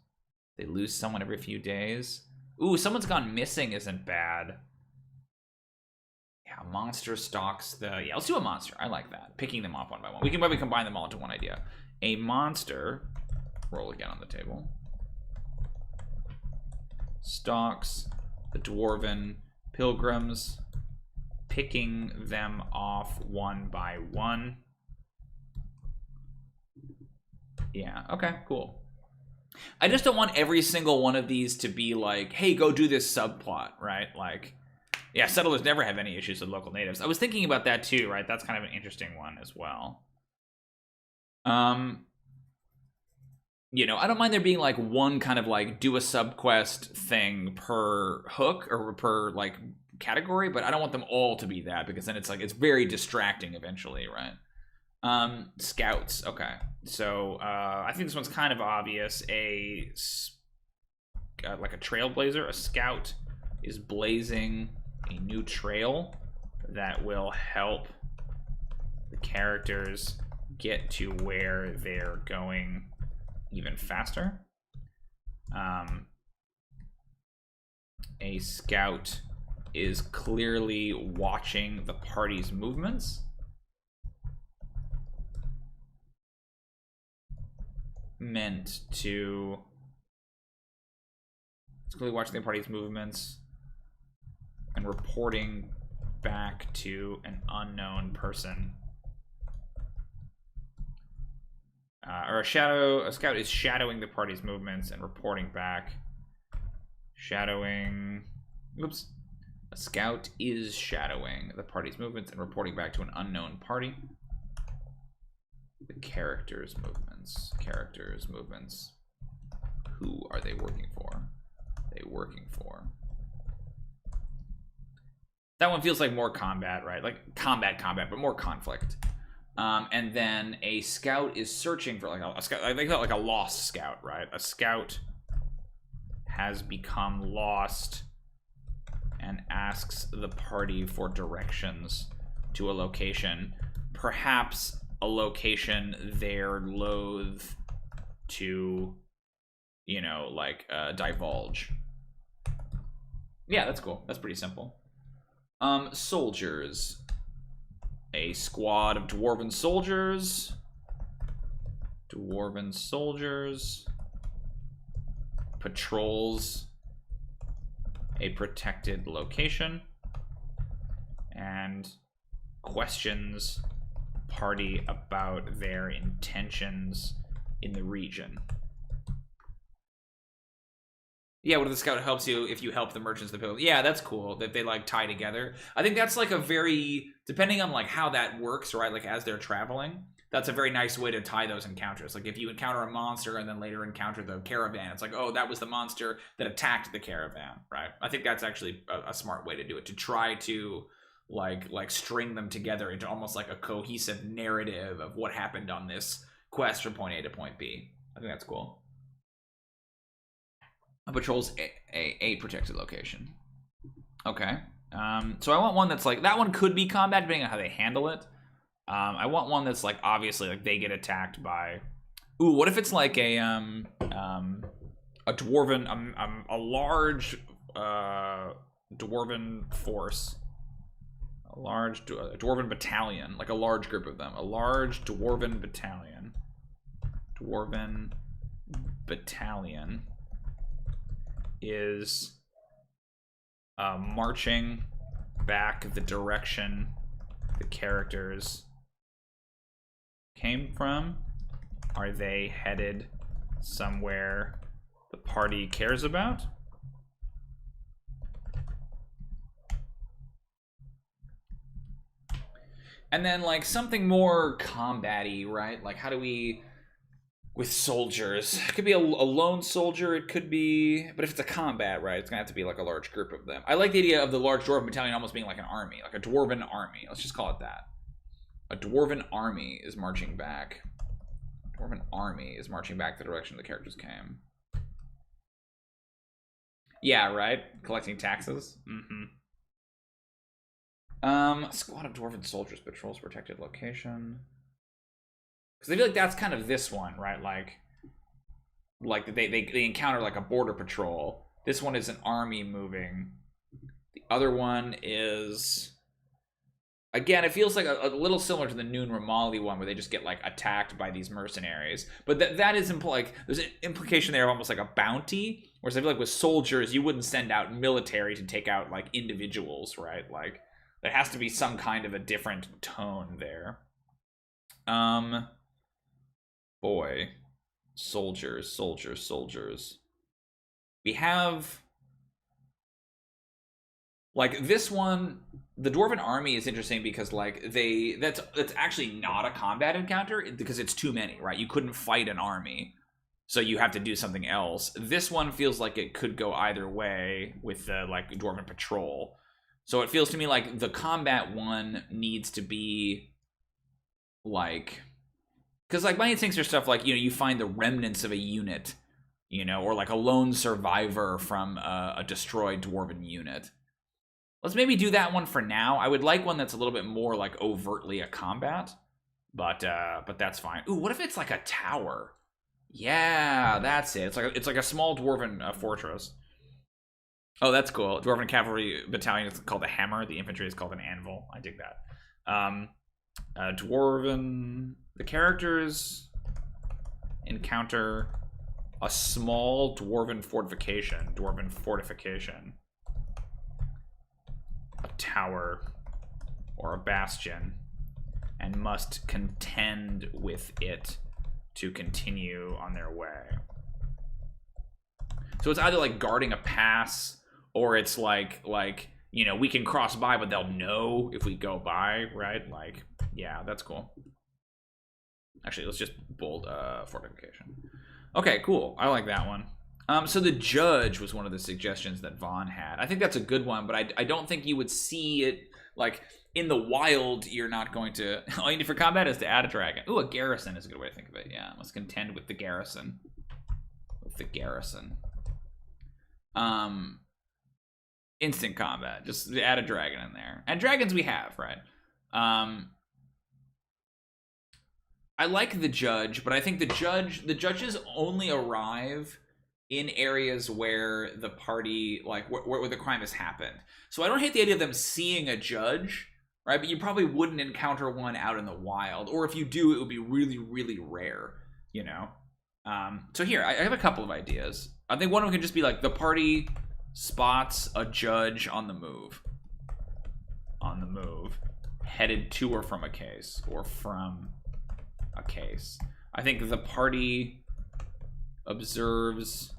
They lose someone every few days. Ooh, someone's gone missing isn't bad. Yeah, monster stalks the... Yeah, let's do a monster. I like that. Picking them off one by one. We can maybe combine them all into one idea. A monster... Roll again on the table. Stalks the dwarven pilgrims, picking them off one by one. Yeah, okay, cool. I just don't want every single one of these to be like, hey, go do this subplot, right? Like, yeah, settlers never have any issues with local natives. I was thinking about that too, right? That's kind of an interesting one as well. You know, I don't mind there being like one kind of like do a subquest thing per hook or per like category, but I don't want them all to be that, because then it's like, it's very distracting eventually, right? Scouts. Okay. So, I think this one's kind of obvious. Like a trailblazer, a scout is blazing a new trail that will help the characters get to where they're going even faster. A scout is clearly watching the party's movements. It's clearly watching the party's movements and reporting back to an unknown person. Or a scout is shadowing the party's movements and reporting back. A scout is shadowing the party's movements and reporting back to an unknown party. The characters' movements. Who are they working for? That one feels like more combat, right? Like combat, but more conflict. And then a scout is searching for like a scout. I think like a lost scout, right? A scout has become lost and asks the party for directions to a location, perhaps a location they're loath to, you know, like divulge. Yeah, that's cool. That's pretty simple. Soldiers. A squad of Dwarven Soldiers. Patrols a protected location and questions party about their intentions in the region. Yeah, what if the scout helps you if you help the merchants, the pilgrims? Yeah, that's cool that they like tie together. I think that's like a very, depending on like how that works, right? Like as they're traveling, that's a very nice way to tie those encounters. Like if you encounter a monster and then later encounter the caravan, it's like, oh, that was the monster that attacked the caravan, right? I think that's actually a smart way to do it, to try to like string them together into almost like a cohesive narrative of what happened on this quest from point A to point B. I think that's cool. Patrols a protected location. Okay. So I want one that's like, that one could be combat depending on how they handle it. I want one that's like, obviously, like they get attacked by. Ooh, what if it's like a dwarven, a large dwarven force, a large dwarven battalion, like a large group of them, a large dwarven battalion, is marching back the direction the characters came from. Are they headed somewhere the party cares about? And then like something more combat-y, right? Like how do we, with soldiers, it could be a lone soldier, it could be, but if it's a combat, right, it's gonna have to be like a large group of them. I like the idea of the large dwarven battalion almost being like an army, like a dwarven army. Let's just call it that. A dwarven army is marching back. Dwarven army is marching back the direction the characters came. Yeah, right? Collecting taxes. Squad of Dwarven Soldiers patrols protected location. Because I feel like that's kind of this one, right? Like they encounter like a border patrol. This one is an army moving. The other one is, again, it feels like a little similar to the Noon Ramali one, where they just get like attacked by these mercenaries. But that is like there's an implication there of almost like a bounty. Whereas I feel like with soldiers, you wouldn't send out military to take out like individuals, right? Like there has to be some kind of a different tone there. Boy, soldiers. We have like this one. The Dwarven Army is interesting because like that's actually not a combat encounter because it's too many, right? You couldn't fight an army, so you have to do something else. This one feels like it could go either way with the like Dwarven Patrol. So it feels to me like the combat one needs to be like, because like my instincts are stuff like, you know, you find the remnants of a unit, you know, or like a lone survivor from a destroyed Dwarven unit. Let's maybe do that one for now. I would like one that's a little bit more like overtly a combat, but that's fine. Ooh, what if it's like a tower? Yeah, that's it. It's like a small Dwarven fortress. Oh, that's cool. Dwarven Cavalry Battalion is called a hammer. The infantry is called an anvil. I dig that. Dwarven. The characters encounter a small Dwarven fortification. A tower or a bastion, and must contend with it to continue on their way. So it's either like guarding a pass, or it's like you know, we can cross by, but they'll know if we go by, right? Like, yeah, that's cool. Actually, let's just bold fortification. Okay, cool. I like that one. So the judge was one of the suggestions that Vaughn had. I think that's a good one, but I don't think you would see it like in the wild. You're not going to. All you need for combat is to add a dragon. Ooh, a garrison is a good way to think of it. Yeah, let's contend with the garrison. Instant combat. Just add a dragon in there. And dragons we have, right? I like the judge, but I think the judges only arrive in areas where the party, like where the crime has happened. So I don't hate the idea of them seeing a judge, right? But you probably wouldn't encounter one out in the wild, or if you do, it would be really, really rare, you know? So here, I have a couple of ideas. I think one of them can just be like the party spots a judge on the move, headed to or from a case, I think the party observes.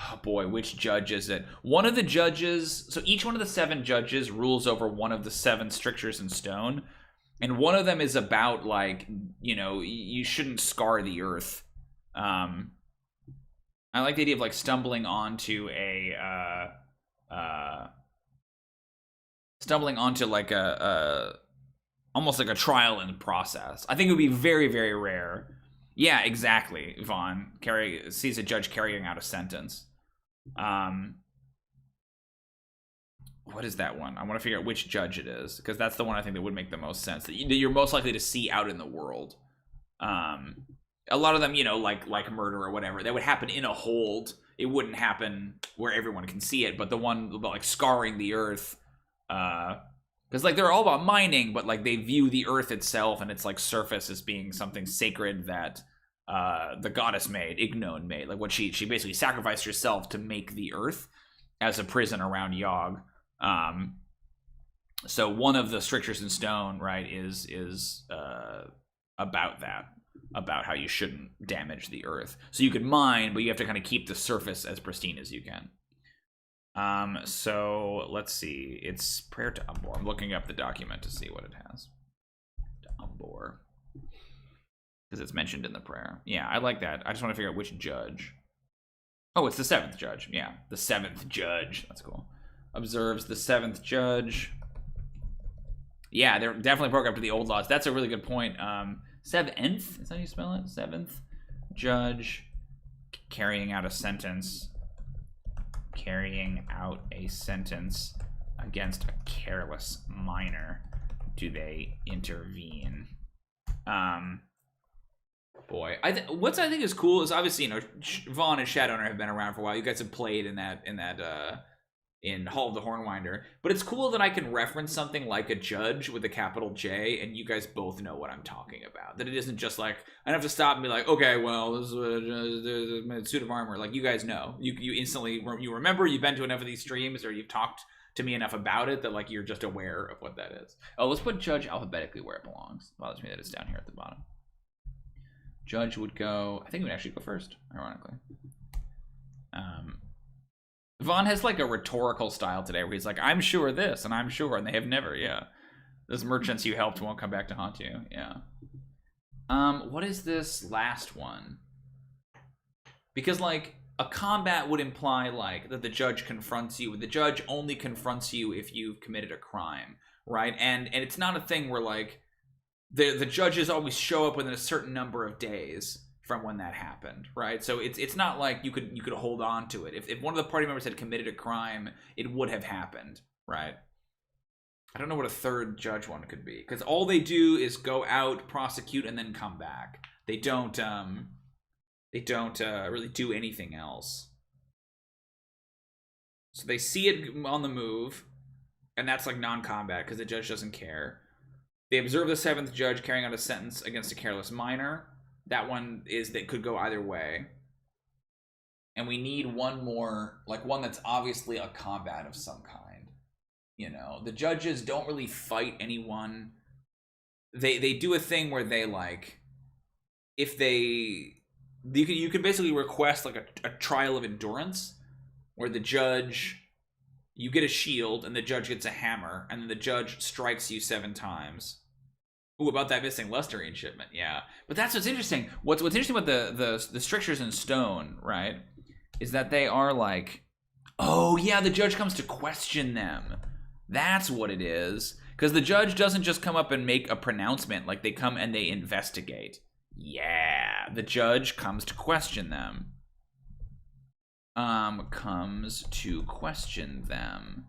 Oh boy, which judge is it? One of the judges, so each one of the 7 judges rules over one of the 7 strictures in stone. And one of them is about, like, you know, you shouldn't scar the earth. I like the idea of, like, stumbling onto like a almost like a trial in process. I think it would be very, very rare. Yeah, exactly, Vaughn. Sees a judge carrying out a sentence. What is that one? I want to figure out which judge it is, because that's the one I think that would make the most sense, that you're most likely to see out in the world. A lot of them, you know, like murder or whatever, that would happen in a hold. It wouldn't happen where everyone can see it, but the one about, like, scarring the earth, because, like, they're all about mining, but, like, they view the earth itself and its, like, surface as being something sacred that the goddess made, Ignon made. Like, what she basically sacrificed herself to make the earth as a prison around Yogg. So one of the strictures in stone, right, is about that, about how you shouldn't damage the earth. So you could mine, but you have to kind of keep the surface as pristine as you can. So let's see. It's prayer to Umbor. I'm looking up the document to see what it has. To Umbor, because it's mentioned in the prayer. Yeah, I like that. I just want to figure out which judge. Oh, it's the 7th judge. Yeah, the 7th judge. That's cool. Observes the 7th judge. Yeah, they're definitely programmed to the old laws. That's a really good point. 7th, is that how you spell it? 7th judge carrying out a sentence. Carrying out a sentence against a careless miner. Do they intervene? Boy, what I think is cool is, obviously, you know, Vaughn and Shadowrunner have been around for a while. You guys have played in Hall of the Hornwinder, but it's cool that I can reference something like a judge with a capital J, and you guys both know what I'm talking about. That it isn't just like I have to stop and be like, okay, well, this is a suit of armor. Like, you guys know, you instantly remember. You've been to enough of these streams, or you've talked to me enough about it that, like, you're just aware of what that is. Oh, let's put judge alphabetically where it belongs. It bothers me that it's down here at the bottom. Judge would go. I think it would actually go first, ironically. Vaughn has, like, a rhetorical style today where he's like, I'm sure this, and I'm sure, and they have never, yeah. Those merchants you helped won't come back to haunt you, yeah. What is this last one? Because, like, a combat would imply, like, that the judge confronts you. The judge only confronts you if you've committed a crime, right? And it's not a thing where, like, the judges always show up within a certain number of days from when that happened, right? So it's not like you could hold on to it. If one of the party members had committed a crime, it would have happened, right? I don't know what a third judge one could be, because all they do is go out, prosecute, and then come back. They don't really do anything else. So they see it on the move, and that's like non-combat because the judge doesn't care. They observe the 7th judge carrying out a sentence against a careless miner. That one that could go either way. And we need one more, like, one that's obviously a combat of some kind. You know, the judges don't really fight anyone. They do a thing where they, like, if you could basically request, like, a trial of endurance, where the judge, you get a shield and the judge gets a hammer, and then the judge strikes you 7 times. Ooh, about that missing Lusterian shipment, yeah. But that's what's interesting. What's interesting about the strictures in stone, right, is that they are like, oh yeah, the judge comes to question them. That's what it is. Because the judge doesn't just come up and make a pronouncement, like, they come and they investigate. Yeah, the judge comes to question them. Comes to question them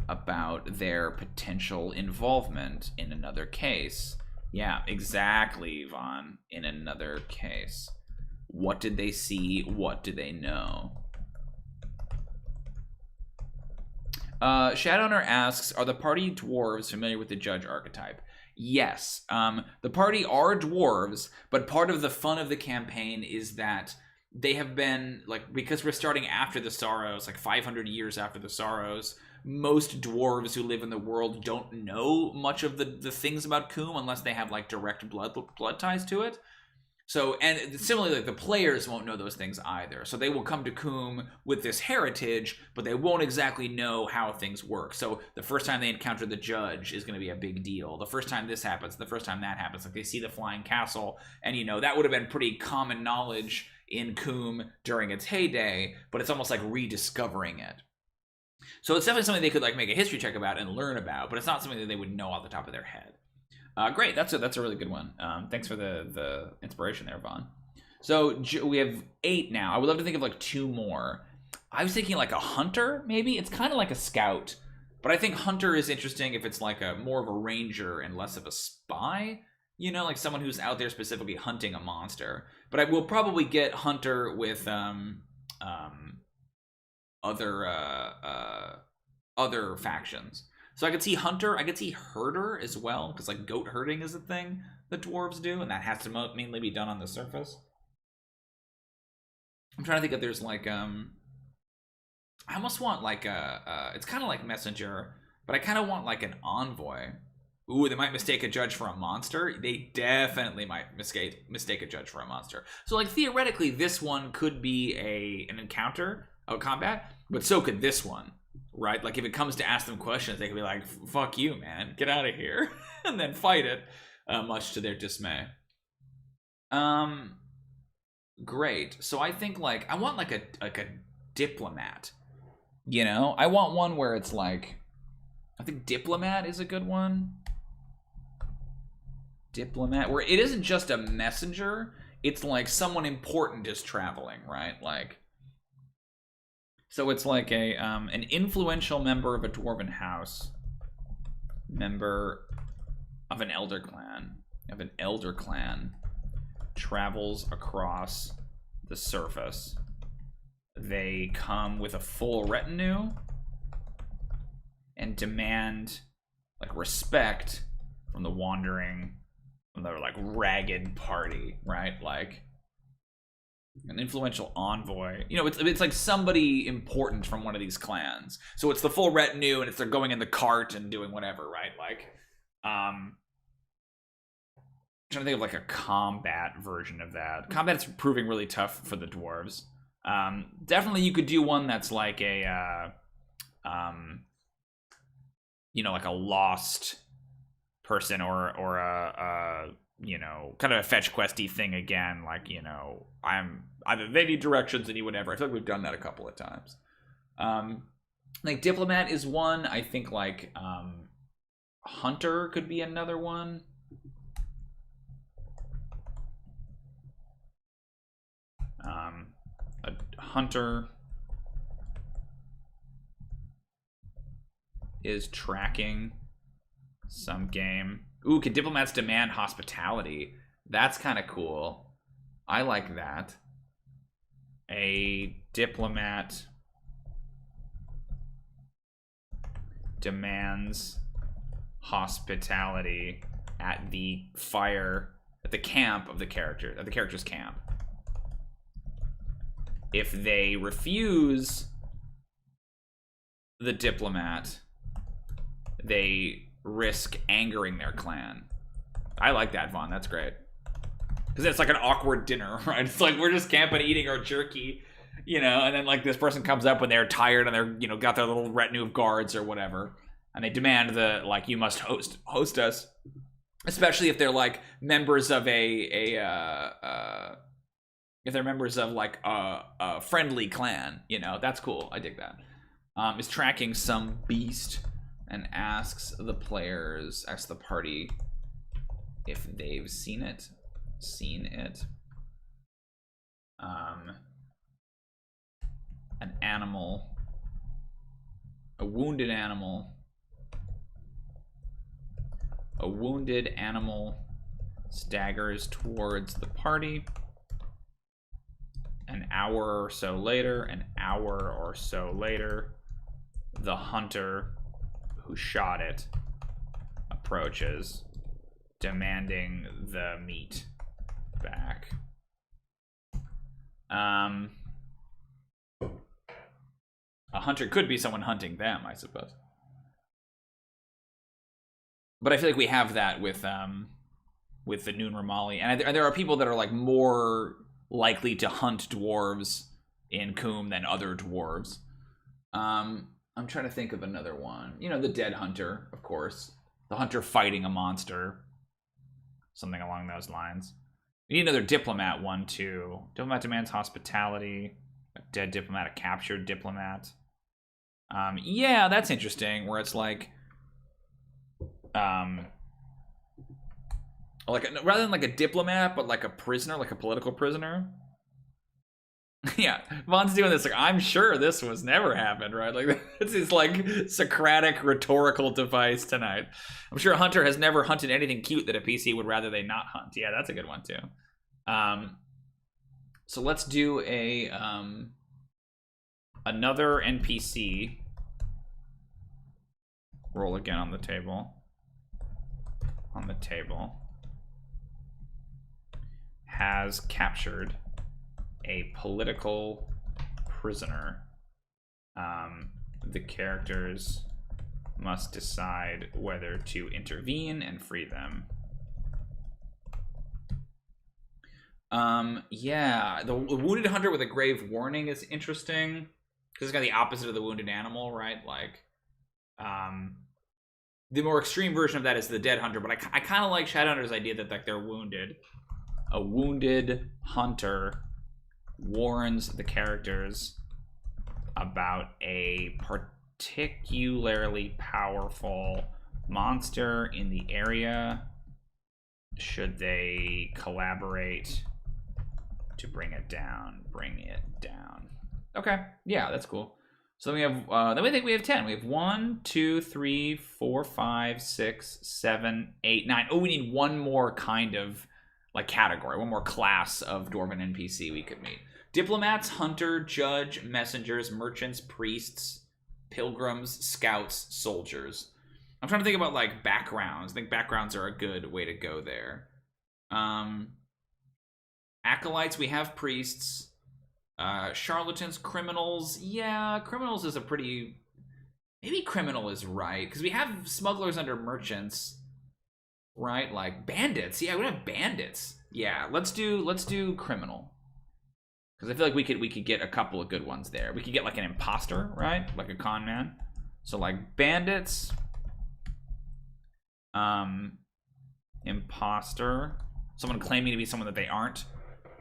about their potential involvement in another case. Yeah, exactly, Vaughn. In another case. What did they see? What do they know? Shadowrunner asks, are the party dwarves familiar with the judge archetype? Yes. The party are dwarves, but part of the fun of the campaign is that they have been, like, because we're starting after the Sorrows, like 500 years after the Sorrows, most dwarves who live in the world don't know much of the things about Khûm unless they have, like, direct blood ties to it. So, and similarly, like the players won't know those things either. So they will come to Khûm with this heritage, but they won't exactly know how things work. So the first time they encounter the judge is going to be a big deal. The first time this happens, the first time that happens, like they see the flying castle, and you know that would have been pretty common knowledge in Khûm during its heyday, but it's almost like rediscovering it. So it's definitely something they could like make a history check about and learn about, but it's not something that they would know off the top of their head. Great, that's a really good one. Thanks for the inspiration there, Vaughn. So we have 8 now. I would love to think of like 2 more. I was thinking like a hunter, maybe. It's kind of like a scout, but I think hunter is interesting if it's like a more of a ranger and less of a spy. You know, like someone who's out there specifically hunting a monster. But I will probably get hunter with other factions. So I could see hunter, I could see herder as well, because like goat herding is a thing that dwarves do, and that has to mainly be done on the surface. I'm trying to think if there's like I almost want like it's kind of like messenger, but I kind of want like an envoy. Ooh, they might mistake a judge for a monster. They definitely might mistake a judge for a monster. So like theoretically, this one could be an encounter, a combat, but so could this one. Right? Like if it comes to ask them questions, they could be like, fuck you, man, get out of here, and then fight it, much to their dismay. Great. So I think like I want like a diplomat. You know? I want one where it's like, I think diplomat is a good one. Diplomat, where it isn't just a messenger, it's like someone important is traveling, right? Like, so it's like an influential member of a dwarven house, member of an elder clan, travels across the surface. They come with a full retinue and demand like respect from the like ragged party, right? Like an influential envoy. You know, it's like somebody important from one of these clans. So it's the full retinue, and they're going in the cart and doing whatever, right? Like, I'm trying to think of like a combat version of that. Combat's proving really tough for the dwarves. Definitely you could do one that's like a, you know, like a lost person or a you know, kind of a fetch questy thing again, like, you know, they need directions and you whatever. I feel like we've done that a couple of times. Like diplomat is one. I think like hunter could be another one. A hunter is tracking some game. Ooh, can diplomats demand hospitality? That's kind of cool. I like that. A diplomat demands hospitality at the camp of the character, at the character's camp. If they refuse the diplomat, they risk angering their clan. I like that, Vaughn. That's great. Because it's like an awkward dinner, right? It's like we're just camping, eating our jerky, you know, and then like this person comes up when they're tired and they're, you know, got their little retinue of guards or whatever, and they demand you must host us, especially if they're like members of if they're members of like a friendly clan, you know. That's cool. I dig that. Is tracking some beast and asks the party if they've seen it. An animal, a wounded animal staggers towards the party. An hour or so later, the hunter who shot it approaches, demanding the meat back. A hunter could be someone hunting them, I suppose. But I feel like we have that with with the Noon Ramali, and there are people that are like more likely to hunt dwarves in Khûm than other dwarves. I'm trying to think of another one. You know, the Dead Hunter, of course. The hunter fighting a monster. Something along those lines. We need another diplomat one, too. Diplomat demands hospitality. A dead diplomat, a captured diplomat. Yeah, that's interesting, where it's like... rather than like a diplomat, but like a prisoner, like a political prisoner. Yeah, Vaughn's doing this like, I'm sure this was never happened, right? Like, it's his like Socratic rhetorical device tonight. I'm sure Hunter has never hunted anything cute that a PC would rather they not hunt. Yeah, that's a good one too. So let's do a another NPC. Roll again on the table. On the table. Has captured a political prisoner. The characters must decide whether to intervene and free them. Yeah, the wounded hunter with a grave warning is interesting because it's got the opposite of the wounded animal, right? Like, the more extreme version of that is the dead hunter, but I kind of like Shadowhunter's idea that like they're wounded. A wounded hunter warns the characters about a particularly powerful monster in the area. Should they collaborate to bring it down? Bring it down. Okay, yeah, that's cool. So we have, then we think we have 10. We have 1, 2, 3, 4, 5, 6, 7, 8, 9. Oh, we need one more kind of like category, one more class of Dwarven NPC we could meet. Diplomats, hunter, judge, messengers, merchants, priests, pilgrims, scouts, soldiers. I'm trying to think about like backgrounds. I think backgrounds are a good way to go there. Acolytes, we have priests. Charlatans, criminals. Yeah, criminals is a pretty... Maybe criminal is right, because we have smugglers under merchants, right? Like bandits. Yeah, we have bandits. Yeah, let's do criminal. Because I feel like we could get a couple of good ones there. We could get like an imposter, right? Like a con man. So like bandits, imposter, someone claiming to be someone that they aren't,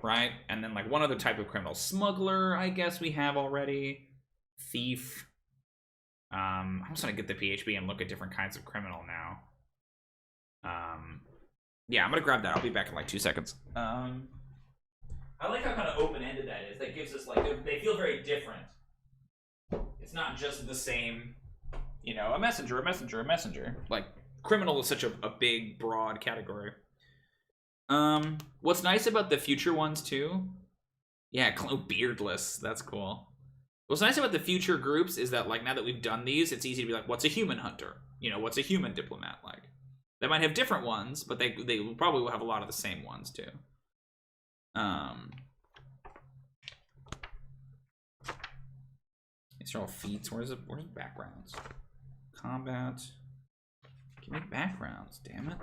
right? And then like one other type of criminal, smuggler, I guess we have already, thief. I'm just gonna get the PHP and look at different kinds of criminal now. Yeah, I'm gonna grab that. I'll be back in like 2 seconds. I like how kind of open-ended that is. That gives us like, they feel very different. It's not just the same, you know, a messenger, a messenger, a messenger. Like, criminal is such a big, broad category. What's nice about the future ones, too? Yeah, beardless. That's cool. What's nice about the future groups is that, like, now that we've done these, it's easy to be like, what's a human hunter? You know, what's a human diplomat like? They might have different ones, but they probably will have a lot of the same ones, too. These are all feats. Where's backgrounds? Combat. Give me backgrounds, damn it.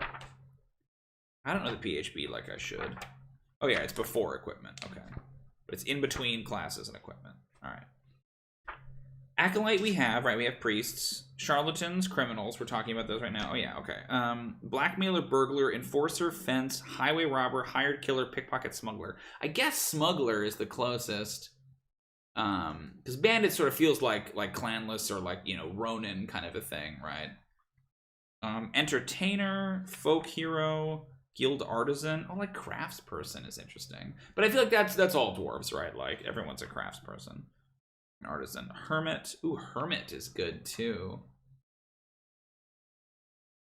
I don't know the PHP like I should. Oh yeah, it's before equipment. Okay. But it's in between classes and equipment. Alright. Acolyte we have, right? We have priests. Charlatans, criminals. We're talking about those right now. Oh yeah, okay. Blackmailer, burglar, enforcer, fence, highway robber, hired killer, pickpocket, smuggler. I guess smuggler is the closest. Because bandit sort of feels like clanless or like, you know, Ronin kind of a thing, right? Entertainer, folk hero, guild artisan. Oh, like craftsperson is interesting. But I feel like that's all dwarves, right? Like everyone's a craftsperson. An artisan. Hermit. Ooh, hermit is good too.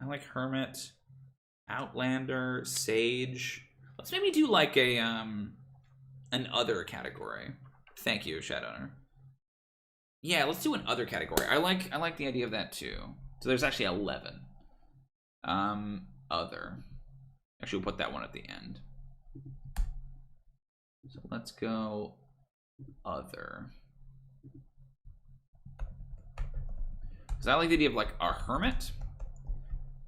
I like hermit. Outlander, sage. Let's maybe do like a an other category. Thank you, Shadowrunner. Yeah, let's do an other category. I like the idea of that too. So there's actually 11. Other. Actually, we'll put that one at the end. So let's go other. Because I like the idea of like a hermit.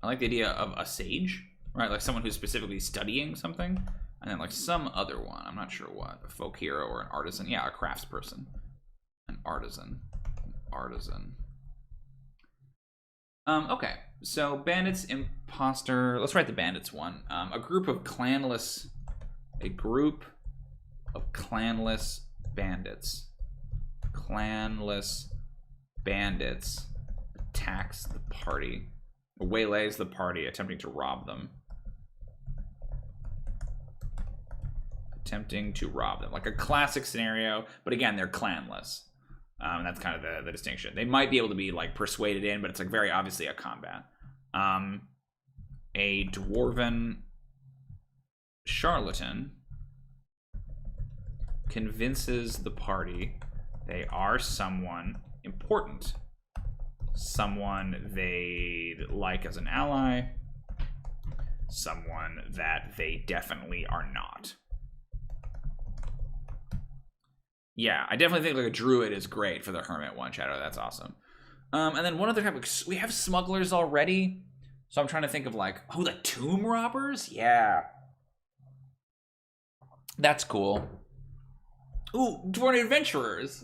I like the idea of a sage. right? Like someone who's specifically studying something, and then like some other one. I'm not sure what. A folk hero or an artisan. Yeah, a craftsperson. An artisan. Artisan. Okay, so bandits, imposter. Let's write the bandits one. A group of clanless bandits. Clanless bandits attacks the party. Waylays the party, attempting to rob them. Attempting to rob them. Like a classic scenario, but again, they're clanless. That's kind of the distinction. They might be able to be like persuaded in, but it's like very obviously a combat. A dwarven charlatan convinces the party they are someone important, someone they like as an ally, someone that they definitely are not. Yeah, I definitely think like a druid is great for the hermit one, Shadow. That's awesome. And then one other type, we have smugglers already. So I'm trying to think of like, oh, the tomb robbers? Yeah. That's cool. Ooh, Dwarven adventurers.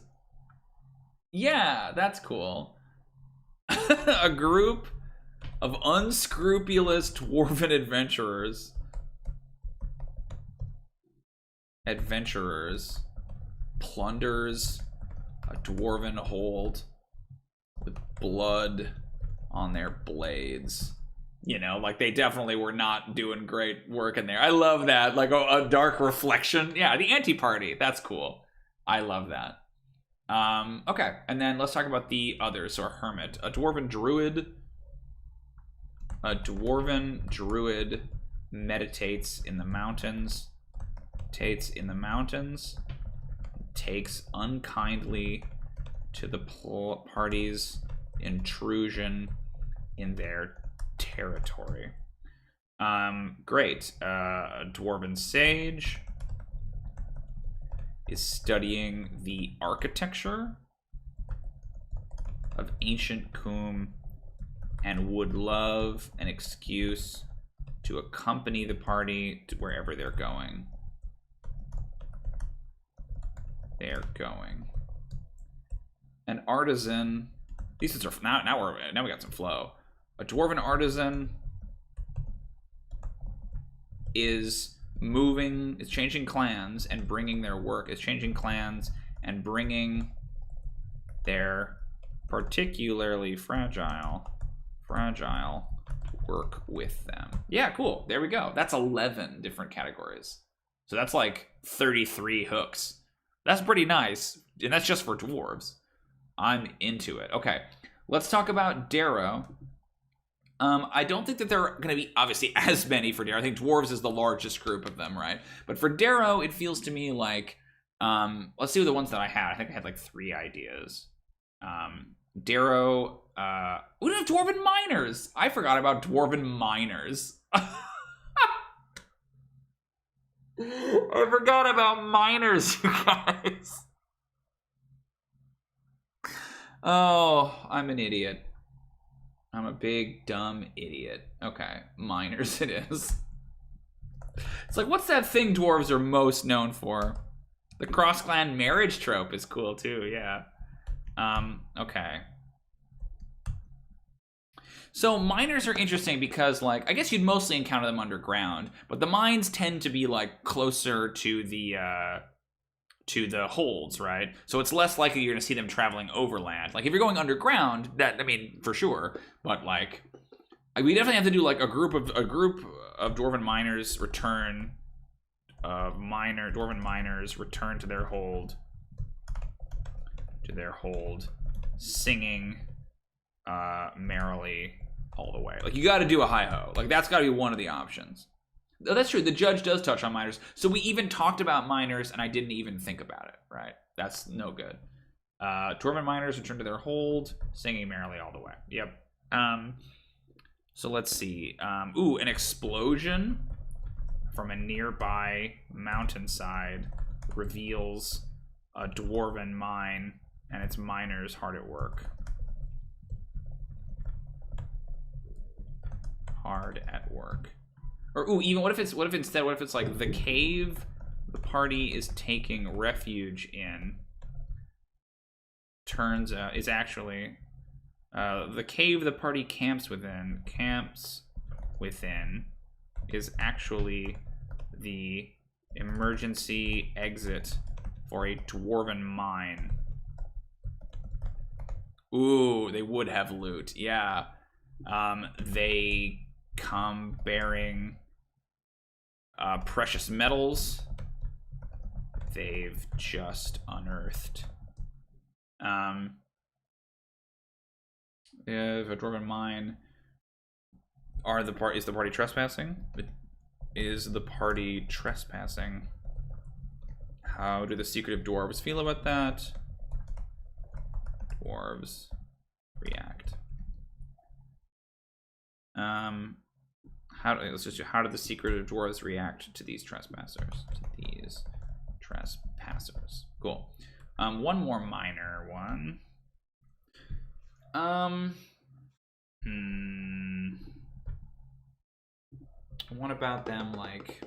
Yeah, that's cool. A group of unscrupulous dwarven adventurers. Plunders a dwarven hold with blood on their blades. You know, like they definitely were not doing great work in there. I love that. Like a dark reflection. Yeah, the anti-party. That's cool. I love that. Okay, and then let's talk about the others. So a hermit, a dwarven druid. A dwarven druid meditates in the mountains. Takes unkindly to the party's intrusion in their territory. Great. A dwarven sage is studying the architecture of ancient Khûm and would love an excuse to accompany the party to wherever they're going. An artisan. These are now we got some flow. A dwarven artisan is changing clans and bringing their work. Is changing clans and bringing their particularly fragile work with them. Yeah, cool. There we go. That's 11 different categories. So that's like 33 hooks. That's pretty nice, and that's just for dwarves. I'm into it. Okay, let's talk about Darrow. I don't think that there are going to be, obviously, as many for Darrow. I think dwarves is the largest group of them, right? But for Darrow, it feels to me like, let's see the ones that I had. I think I had like 3 ideas. Darrow, we have Dwarven Miners. I forgot about Dwarven Miners. I forgot about miners, you guys. Oh, I'm an idiot. I'm a big, dumb idiot. Okay, miners it is. It's like, what's that thing dwarves are most known for? The cross-clan marriage trope is cool, too, yeah. Okay. So miners are interesting because, like, I guess you'd mostly encounter them underground, but the mines tend to be like closer to the holds, right? So it's less likely you're gonna see them traveling overland. Like if you're going underground, that, I mean, for sure. But like, we definitely have to do like a group of dwarven miners return. Dwarven miners return to their hold. Singing merrily all the way. Like you got to do a hi-ho. Like that's got to be one of the options. Oh, that's true. The judge does touch on miners. So we even talked about miners and I didn't even think about it, right? That's no good. Dwarven miners return to their hold, singing merrily all the way. Yep. So let's see. Ooh, an explosion from a nearby mountainside reveals a dwarven mine and its miners hard at work. Hard at work. Or ooh, even what if it's like the cave the party is taking refuge in turns out is actually the cave the party camps within is actually the emergency exit for a dwarven mine. Ooh, they would have loot. Yeah. They come bearing precious metals they've just unearthed. If a dwarven mine is the party trespassing? Is the party trespassing? How do the secretive dwarves feel about that? Dwarves react. How do the secretive dwarves react to these trespassers? Cool. One more minor one. What about them like?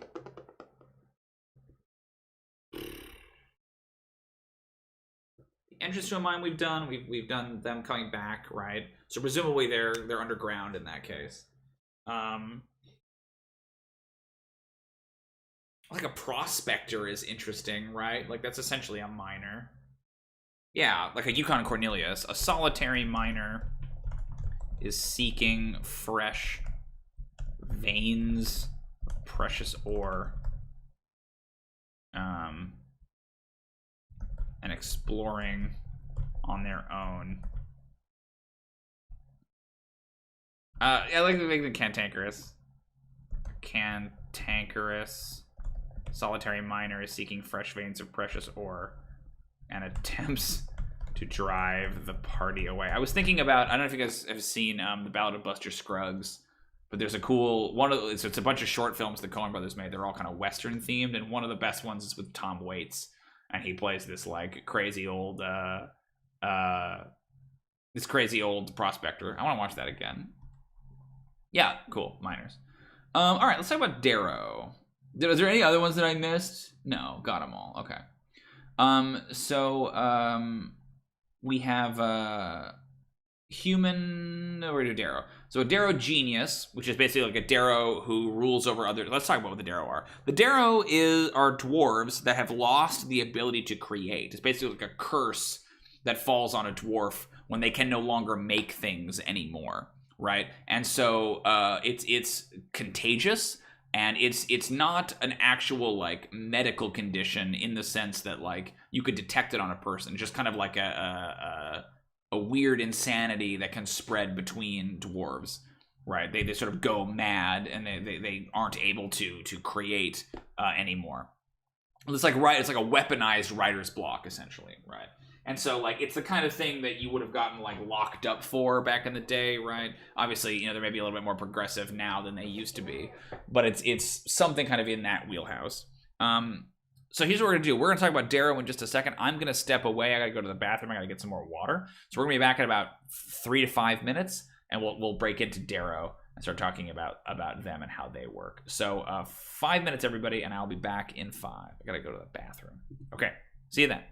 Entrance to a mine we've done them coming back, right? So presumably they're underground in that case. Like a prospector is interesting, right? Like that's essentially a miner. Yeah, like a Yukon Cornelius, a solitary miner is seeking fresh veins of precious ore. And exploring on their own. I like the cantankerous. Cantankerous solitary miner is seeking fresh veins of precious ore and attempts to drive the party away. I was thinking about, I don't know if you guys have seen the Ballad of Buster Scruggs, but there's a cool one of it's a bunch of short films the Coen brothers made. They're all kind of Western themed, and one of the best ones is with Tom Waits, and he plays this like crazy old prospector. I want to watch that again. Yeah, cool. Miners. All right, let's talk about Darrow. Is there any other ones that I missed? No, got them all. Okay. We have human. We're gonna do Darrow. So a Darrow genius, which is basically like a Darrow who rules over others. Let's talk about what the Darrow are. The Darrow are dwarves that have lost the ability to create. It's basically like a curse that falls on a dwarf when they can no longer make things anymore, right? And so it's contagious, and it's not an actual like medical condition in the sense that like you could detect it on a person. Just kind of like a weird insanity that can spread between dwarves, right? They sort of go mad, and they aren't able to create anymore. It's like a weaponized writer's block, essentially, right? And so like it's the kind of thing that you would have gotten like locked up for back in the day, right? Obviously, they may be a little bit more progressive now than they used to be, but it's something kind of in that wheelhouse. So here's what we're gonna do. We're gonna talk about Darrow in just a second. I'm gonna step away. I gotta go to the bathroom. I gotta get some more water. So we're gonna be back in about 3 to 5 minutes, and we'll break into Darrow and start talking about them and how they work. So 5 minutes, everybody, and I'll be back in 5. I gotta go to the bathroom. Okay, see you then.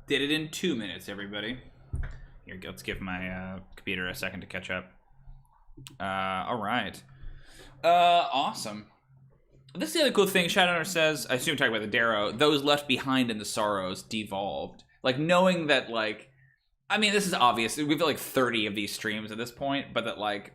Did it in 2 minutes, everybody. Here, let's give my computer a second to catch up. All right. Awesome. This is the other cool thing. Shadowrunner says, I assume you're talking about the Darrow, those left behind in the sorrows devolved. Like, knowing that, like, I mean, this is obvious. We've got like 30 of these streams at this point, but that, like,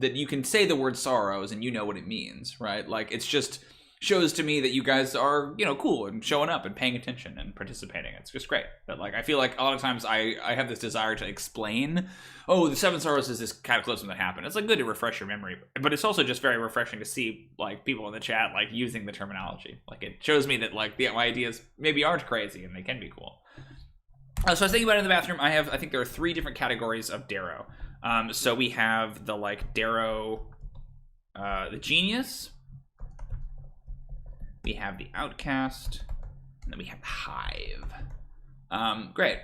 that you can say the word sorrows and you know what it means, right? Like, it's just shows to me that you guys are, you know, cool and showing up and paying attention and participating. It's just great. But, like, I feel like a lot of times I have this desire to explain, oh, the Seven Sorrows is this cataclysm that happened. It's, like, good to refresh your memory. But it's also just very refreshing to see, like, people in the chat, like, using the terminology. Like, it shows me that, like, my ideas maybe aren't crazy and they can be cool. So I was thinking about it in the bathroom. I think there are 3 different categories of Darrow. So we have the, like, Darrow, the Genius. We have the Outcast. And then we have the Hive. Great.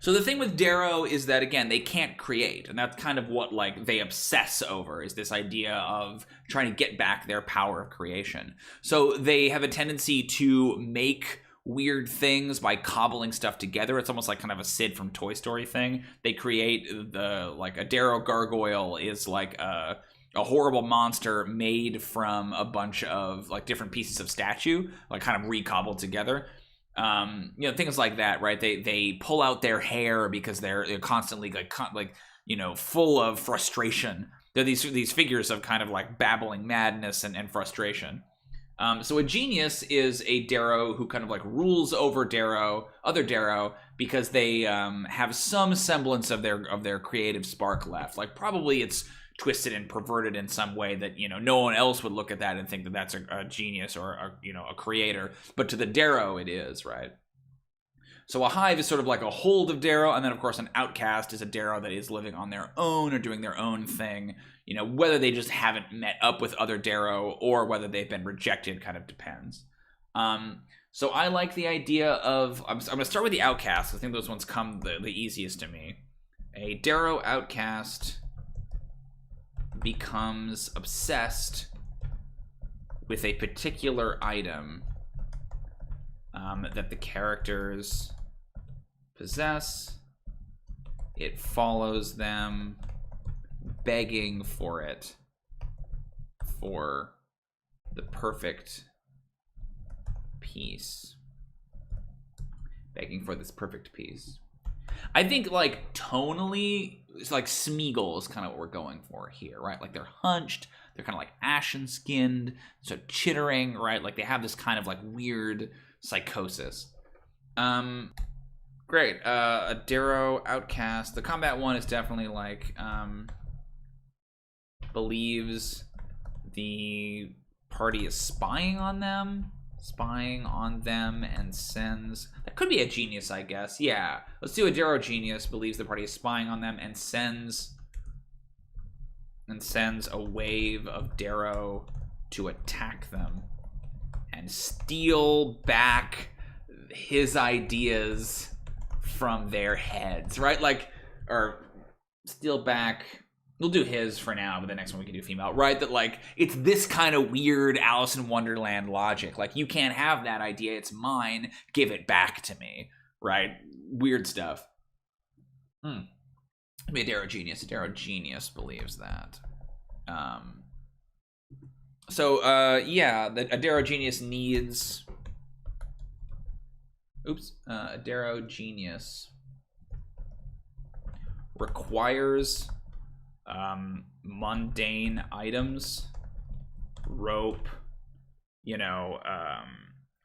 So the thing with Darrow is that, again, they can't create. And that's kind of what, like, they obsess over, is this idea of trying to get back their power of creation. So they have a tendency to make weird things by cobbling stuff together. It's almost like kind of a Sid from Toy Story thing. They create like a Darrow gargoyle is like a horrible monster made from a bunch of like different pieces of statue, like kind of recobbled together. You know, things like that, right? They pull out their hair because they're constantly like you know, full of frustration. They're these figures of kind of like babbling madness and frustration. So a Genius is a Darrow who kind of like rules over other Darrow, because they have some semblance of their creative spark left. Like, probably it's twisted and perverted in some way that, you know, no one else would look at that and think that that's a genius or a creator, but to the Darrow it is, right? So a Hive is sort of like a hold of Darrow, and then of course an Outcast is a Darrow that is living on their own or doing their own thing. You know, whether they just haven't met up with other Darrow or whether they've been rejected kind of depends. So I like the idea of, I'm going to start with the Outcast. I think those ones come the easiest to me. A Darrow Outcast becomes obsessed with a particular item that the characters possess. It follows them, begging for it, for the perfect piece. Begging for this perfect piece. I think, like, tonally, it's like Smeagol is kind of what we're going for here, right? Like, they're hunched, they're kind of like ashen-skinned, so chittering, right? Like, they have this kind of, like, weird psychosis. Great. A Darrow Outcast. The combat one is definitely, like, believes the party is spying on them, and sends, that could be a Genius, I guess. Yeah, let's do a Darrow Genius, believes the party is spying on them, and sends a wave of Darrow to attack them and steal back his ideas from their heads, right? Like, or steal back, we'll do his for now, but the next one we can do female, right? That, like, it's this kind of weird Alice in Wonderland logic. Like, you can't have that idea, it's mine, give it back to me, right? Weird stuff. Be a Darrow genius. A Darrow genius believes that. Yeah, a Darrow genius needs. Oops. A Darrow genius requires mundane items, rope,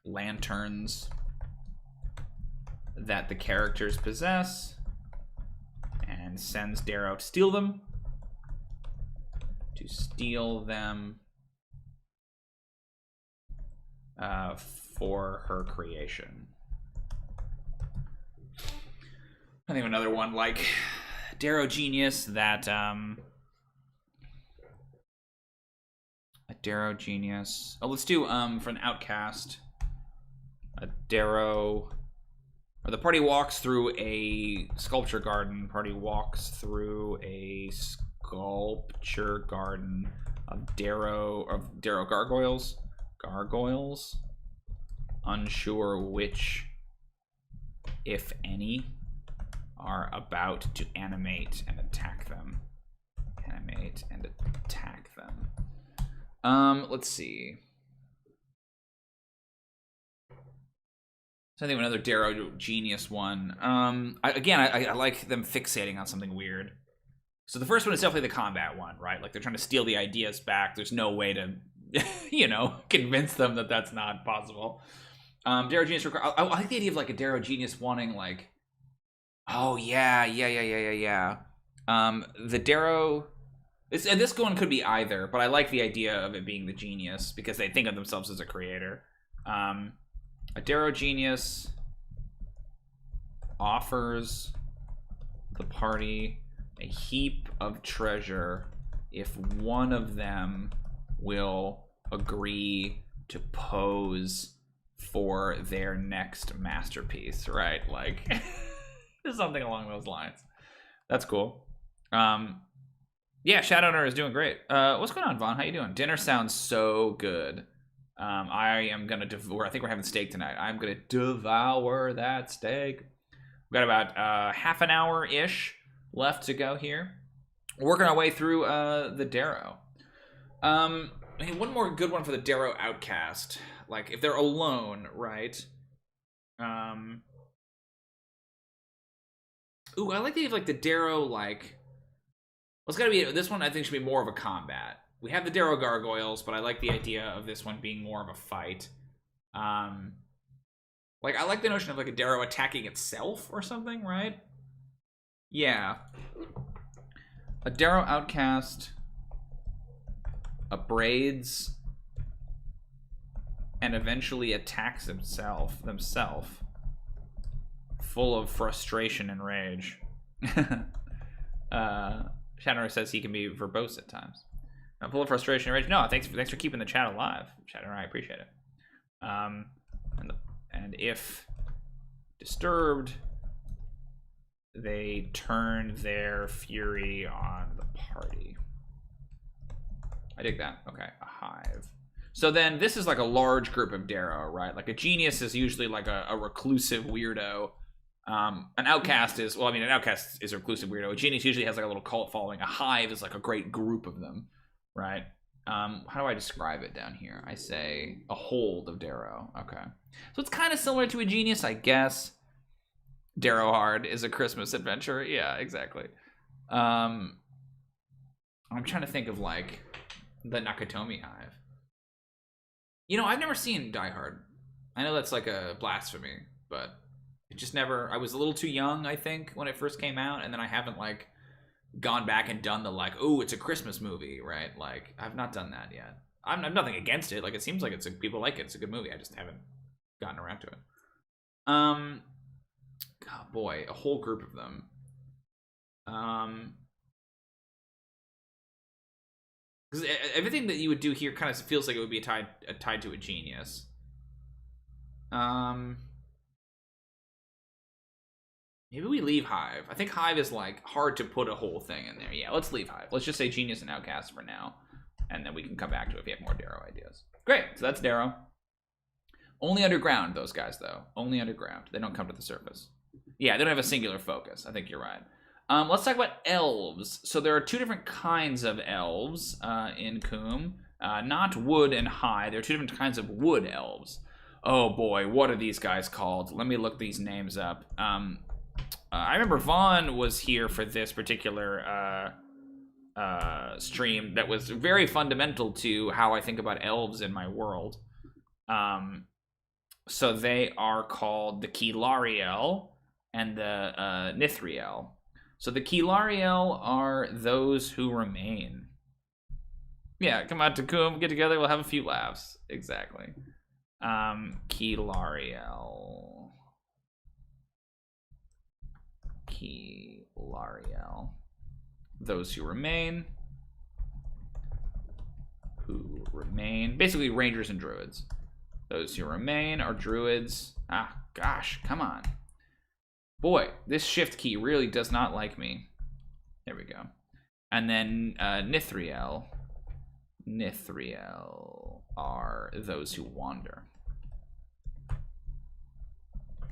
lanterns that the characters possess, and sends Darrow to steal them. For her creation. I think another one like Darrow genius that a Darrow genius. Oh, let's do for an outcast. A Darrow. Or the party walks through a sculpture garden. Party walks through a sculpture garden of Darrow gargoyles. Unsure which, if any, are about to animate and attack them. Let's see. So I think another Darrow genius one. I like them fixating on something weird. So the first one is definitely the combat one, right? Like they're trying to steal the ideas back. There's no way to, convince them that that's not possible. Darrow genius. I like the idea of like a Darrow genius wanting like, oh yeah. The Darrow. This one could be either, but I like the idea of it being the genius because they think of themselves as a creator. A Darrow genius offers the party a heap of treasure if one of them will agree to pose for their next masterpiece, right? Like something along those lines. That's cool. Yeah, Shadowrunner is doing great. What's going on, Vaughn? How you doing? Dinner sounds so good. I am gonna I think we're having steak tonight. I'm gonna devour that steak. We've got about half an hour-ish left to go here. We're working our way through the Darrow. One more good one for the Darrow outcast. Like, if they're alone, right? Ooh, I like the like the Darrow, like... Well, it's gotta be... This one, I think, should be more of a combat. We have the Darrow gargoyles, but I like the idea of this one being more of a fight. Like, I like the notion of, like, a Darrow attacking itself or something, right? Yeah. A Darrow outcast abrades and eventually attacks themselves, full of frustration and rage. Shadowrunner says he can be verbose at times. I'm full of frustration and rage. No, thanks for keeping the chat alive, Shadowrunner. I appreciate it. And if disturbed, they turn their fury on the party. I dig that. Okay, a hive. So then this is like a large group of Darrow, right? Like a genius is usually like a reclusive weirdo. An outcast is, well, I mean, an outcast is a reclusive weirdo. A genius usually has like a little cult following. A hive is like a great group of them, right? How do I describe it down here? I say a hold of Darrow. Okay. So it's kind of similar to a genius, I guess. Darrow Hard is a Christmas adventure. Yeah, exactly. I'm trying to think of like the Nakatomi Hive. I've never seen Die Hard. I know that's like a blasphemy, but it just never... I was a little too young, I think, when it first came out, and then I haven't like gone back and done the like, oh, it's a Christmas movie, right? Like, I've not done that yet. I'm nothing against it. Like, it seems like people like it. It's a good movie. I just haven't gotten around to it. God, boy, a whole group of them. Because everything that you would do here kind of feels like it would be tied to a genius. Maybe we leave Hive. I think Hive is like hard to put a whole thing in there. Yeah, let's leave Hive. Let's just say Genius and Outcast for now, and then we can come back to it if we have more Darrow ideas. Great. So that's Darrow. Only underground, those guys, though. Only underground. They don't come to the surface. Yeah, they don't have a singular focus. I think you're right. Let's talk about elves. So there are two different kinds of elves in Khûm. Not wood and high. There are two different kinds of wood elves. Oh boy, what are these guys called? Let me look these names up. I remember Vaughn was here for this particular stream that was very fundamental to how I think about elves in my world. So they are called the Kilariel and the Nithriel. So the Kilariel are those who remain. Yeah, come out to Khûm, get together, we'll have a few laughs. Exactly. Kilariel. Kilariel. Those who remain. Who remain. Basically, rangers and druids. Those who remain are druids. Ah, gosh, come on. Boy, this shift key really does not like me. There we go. And then Nithriel. Nithriel are those who wander.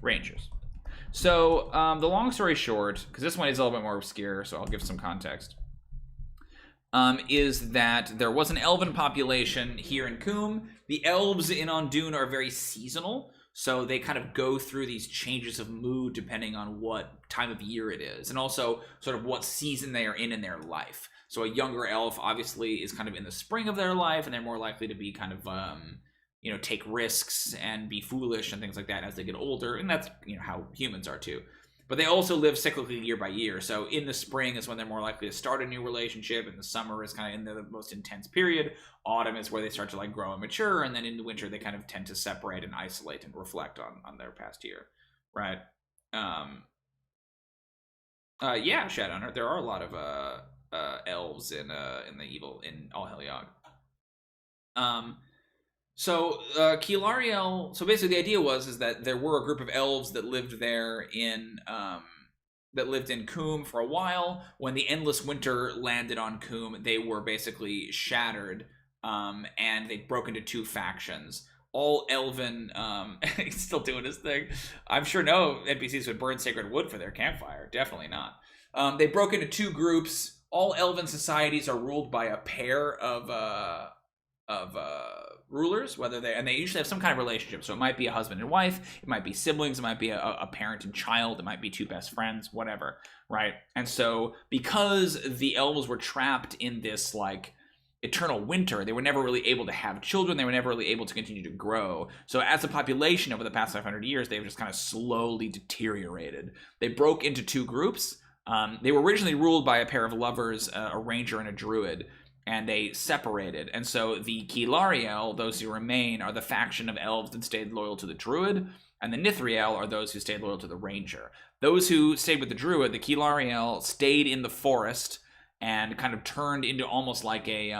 Rangers. So, the long story short, because this one is a little bit more obscure, so I'll give some context, is that there was an elven population here in Khûm. The elves in Ondune are very seasonal, so they kind of go through these changes of mood depending on what time of year it is, and also sort of what season they are in their life. So a younger elf obviously is kind of in the spring of their life, and they're more likely to be kind of take risks and be foolish and things like that as they get older, and that's how humans are too. But they also live cyclically year by year. So in the spring is when they're more likely to start a new relationship, and the summer is kind of in the most intense period. Autumn is where they start to like grow and mature, and then in the winter they kind of tend to separate and isolate and reflect on their past year, right? Yeah, Shadowhunter. There are a lot of elves in All Heliog. So Kilariel. So basically, the idea is that there were a group of elves that lived there in Khûm for a while. When the endless winter landed on Khûm, they were basically shattered, and they broke into two factions. All elven. He's still doing his thing. I'm sure no NPCs would burn sacred wood for their campfire. Definitely not. They broke into two groups. All elven societies are ruled by a pair of rulers, they usually have some kind of relationship. So it might be a husband and wife, it might be siblings, it might be a parent and child, it might be two best friends, whatever, right? And so because the elves were trapped in this like eternal winter, they were never really able to have children, they were never really able to continue to grow. So as a population over the past 500 years, they've just kind of slowly deteriorated. They broke into two groups. They were originally ruled by a pair of lovers, a ranger and a druid, and they separated. And so the Kilariel, those who remain, are the faction of elves that stayed loyal to the druid, and the Nithriel are those who stayed loyal to the ranger. Those who stayed with the druid, the Kilariel, stayed in the forest and kind of turned into almost like a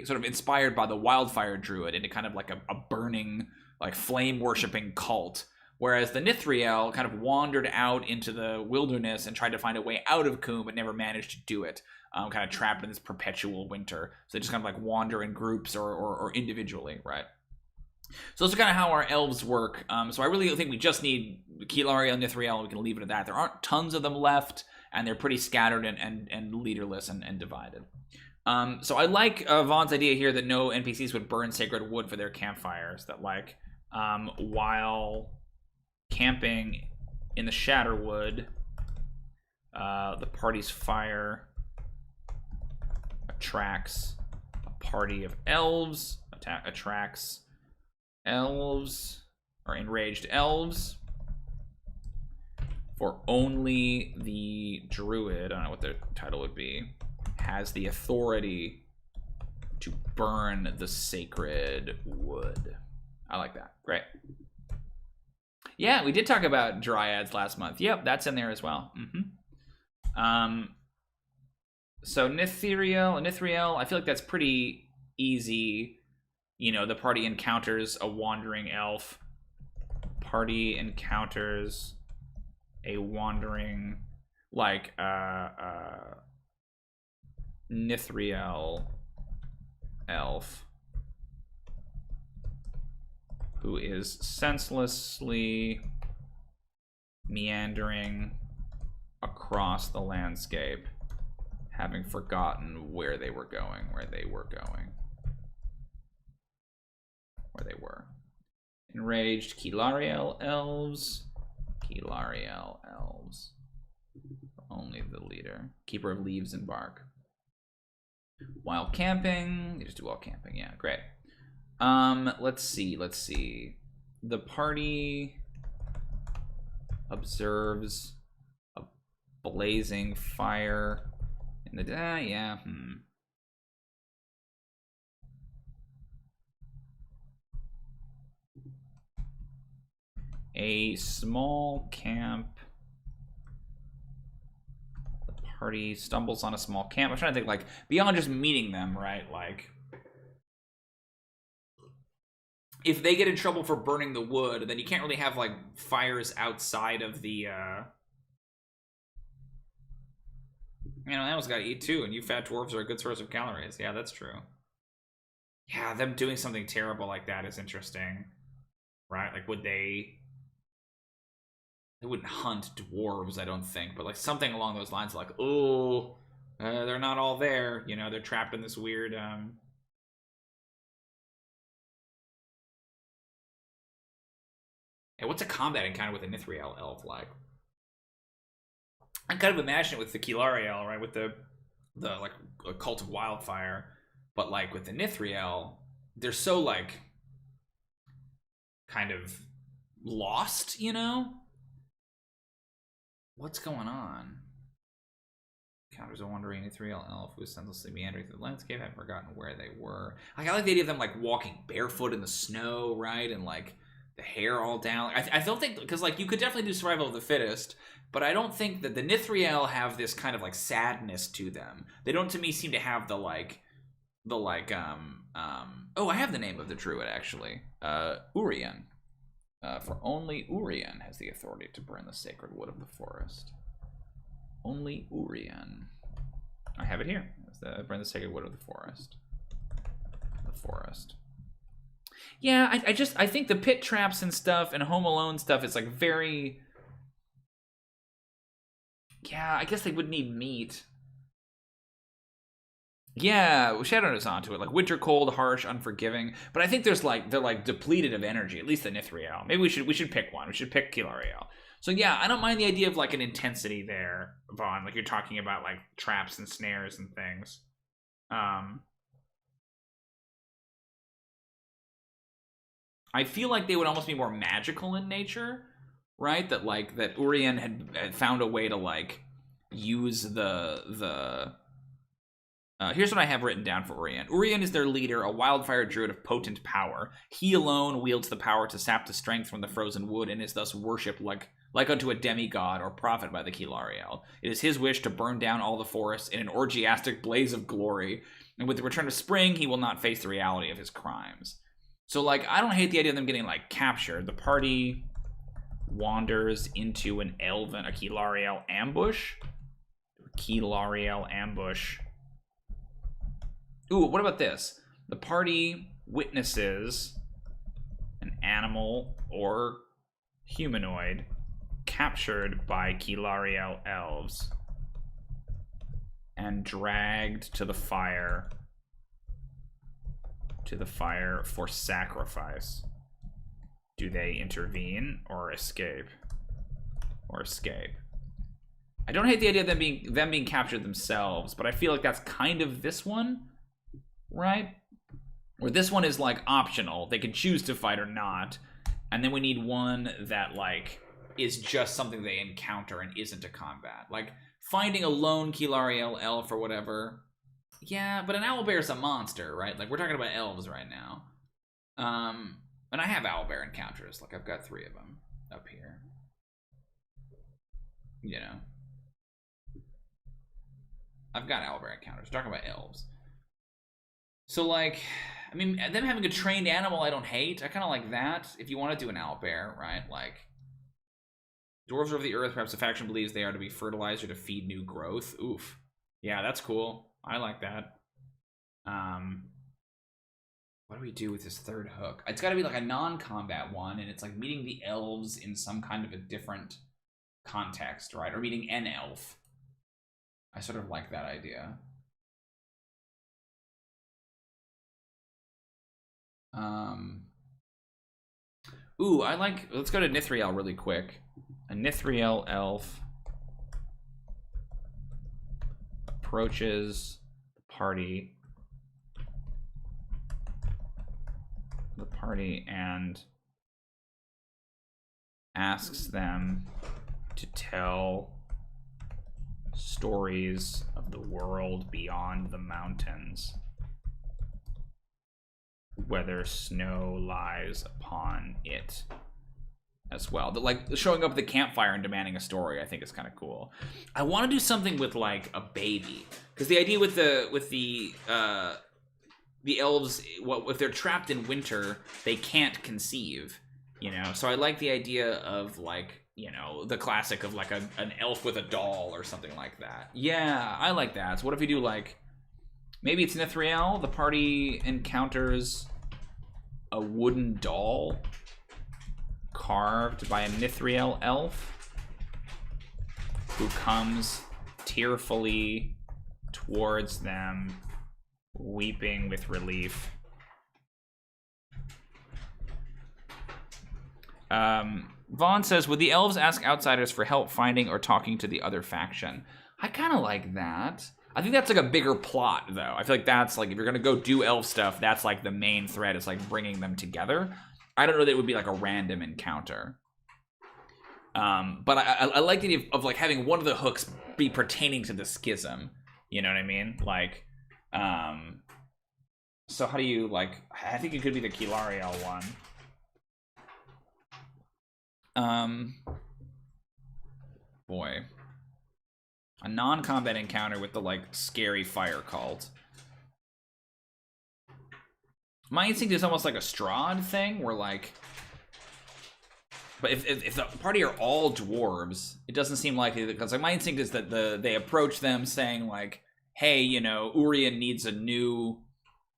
sort of inspired by the wildfire druid, into kind of like a burning, like flame-worshipping cult. Whereas the Nithriel kind of wandered out into the wilderness and tried to find a way out of Khûm, but never managed to do it. Kind of trapped in this perpetual winter. So they just kind of like wander in groups or individually, right? So those are kind of how our elves work. So I really think we just need Kilariel and Nithriel, and we can leave it at that. There aren't tons of them left, and they're pretty scattered and leaderless and divided. So I like Vaughn's idea here that no NPCs would burn sacred wood for their campfires. That like while camping in the Shatterwood, the party's fire attracts a party of elves, attracts elves, or enraged elves, for only the druid, I don't know what the title would be, has the authority to burn the sacred wood. I like that. Great. Yeah, we did talk about dryads last month. Yep, that's in there as well. So Nithriel, I feel like that's pretty easy. The party encounters a wandering elf. Party encounters a wandering, like, Nithriel elf who is senselessly meandering across the landscape, having forgotten where they were going, where they were. Enraged Kilariel Elves. Only the leader. Keeper of Leaves and Bark. Wild camping. They just do wild camping. Yeah, great. Let's see. The party observes a blazing fire in the yeah. A small camp. The party stumbles on a small camp. I'm trying to think, like, beyond just meeting them, right? Like, if they get in trouble for burning the wood, then you can't really have, like, fires outside of the, you know, animals gotta eat too, and you fat dwarves are a good source of calories. Yeah, that's true. Yeah, them doing something terrible like that is interesting. Right? Like, would they wouldn't hunt dwarves, I don't think, but like something along those lines, like, oh, they're not all there, you know, they're trapped in this weird Hey, what's a combat encounter with a Nithriel elf like? I kind of imagine it with the Kilariel, right, with the like a Cult of Wildfire, but like with the Nithriel, they're so like kind of lost, you know? What's going on? Encounters a wandering Nithriel elf who is senselessly meandering through the landscape. I've forgotten where they were. Like, I like the idea of them like walking barefoot in the snow, right? And like the hair all down. I don't think, because like you could definitely do survival of the fittest, but I don't think that the Nithriel have this kind of like sadness to them. They don't, to me, seem to have the oh, I have the name of the druid actually. Urien. For only Urien has the authority to burn the sacred wood of the forest. Only Urien. I have it here. It's the burn the sacred wood of the forest. Yeah, I think the pit traps and stuff and Home Alone stuff is like very. Yeah, I guess they would need meat. Yeah, Shadowrunner's onto it. Like winter, cold, harsh, unforgiving. But I think there's like they're like depleted of energy. At least the Nithriel. Maybe we should pick one. We should pick Kilariel. So yeah, I don't mind the idea of like an intensity there, Vaughn. Like you're talking about like traps and snares and things. I feel like they would almost be more magical in nature, right? That like that Urien had found a way to like use the. Here's what I have written down for Urien. Urien is their leader, a wildfire druid of potent power. He alone wields the power to sap the strength from the frozen wood and is thus worshipped like unto a demigod or prophet by the Kilariel. It is his wish to burn down all the forests in an orgiastic blaze of glory, and with the return of spring, he will not face the reality of his crimes. So, like, I don't hate the idea of them getting, like, captured. The party wanders into a Kilariel ambush. Ooh, what about this? The party witnesses an animal or humanoid captured by Kilariel elves and dragged to the fire for sacrifice. Do they intervene or escape? I don't hate the idea of them being captured themselves, but I feel like that's kind of this one, right? Where this one is like optional. They can choose to fight or not. And then we need one that like is just something they encounter and isn't a combat. Like finding a lone Kilariel elf or whatever. Yeah, but an owlbear's a monster, right? Like we're talking about elves right now. And I have owlbear encounters. Like I've got 3 of them up here. You know. I've got owlbear encounters. We're talking about elves. So like, I mean, them having a trained animal I don't hate. I kind of like that. If you want to do an owlbear, right? Like, dwarves of the earth, perhaps the faction believes they are to be fertilizer to feed new growth. Oof. Yeah, that's cool. I like that. What do we do with this third hook? It's got to be like a non-combat one, and it's like meeting the elves in some kind of a different context, right? Or meeting an elf. I sort of like that idea. Ooh, I like, let's go to Nithriel really quick. A Nithriel elf approaches the party and asks them to tell stories of the world beyond the mountains, whether snow lies upon it as well. Like showing up at the campfire and demanding a story, I think is kind of cool. I want to do something with like a baby, because the idea with the elves, if they're trapped in winter, they can't conceive, you know. So I like the idea of like, you know, the classic of like an elf with a doll or something like that. Yeah, I like that. So what if we do like, maybe it's Nithriel, the party encounters a wooden doll carved by a Nithriel elf who comes tearfully towards them, weeping with relief. Vaughn says, would the elves ask outsiders for help finding or talking to the other faction? I kind of like that. I think that's like a bigger plot, though. I feel like that's like, if you're going to go do elf stuff, that's like the main thread, is like bringing them together. I don't know that it would be like a random encounter. But I like the idea of like having one of the hooks be pertaining to the schism. You know what I mean? Like, so how do you like, I think it could be the Kilariel one. Boy. A non-combat encounter with the, like, scary fire cult. My instinct is almost like a Strahd thing, where, like... But if the party are all dwarves, it doesn't seem likely, because, like, my instinct is that they approach them saying, like, hey, you know, Urien needs a new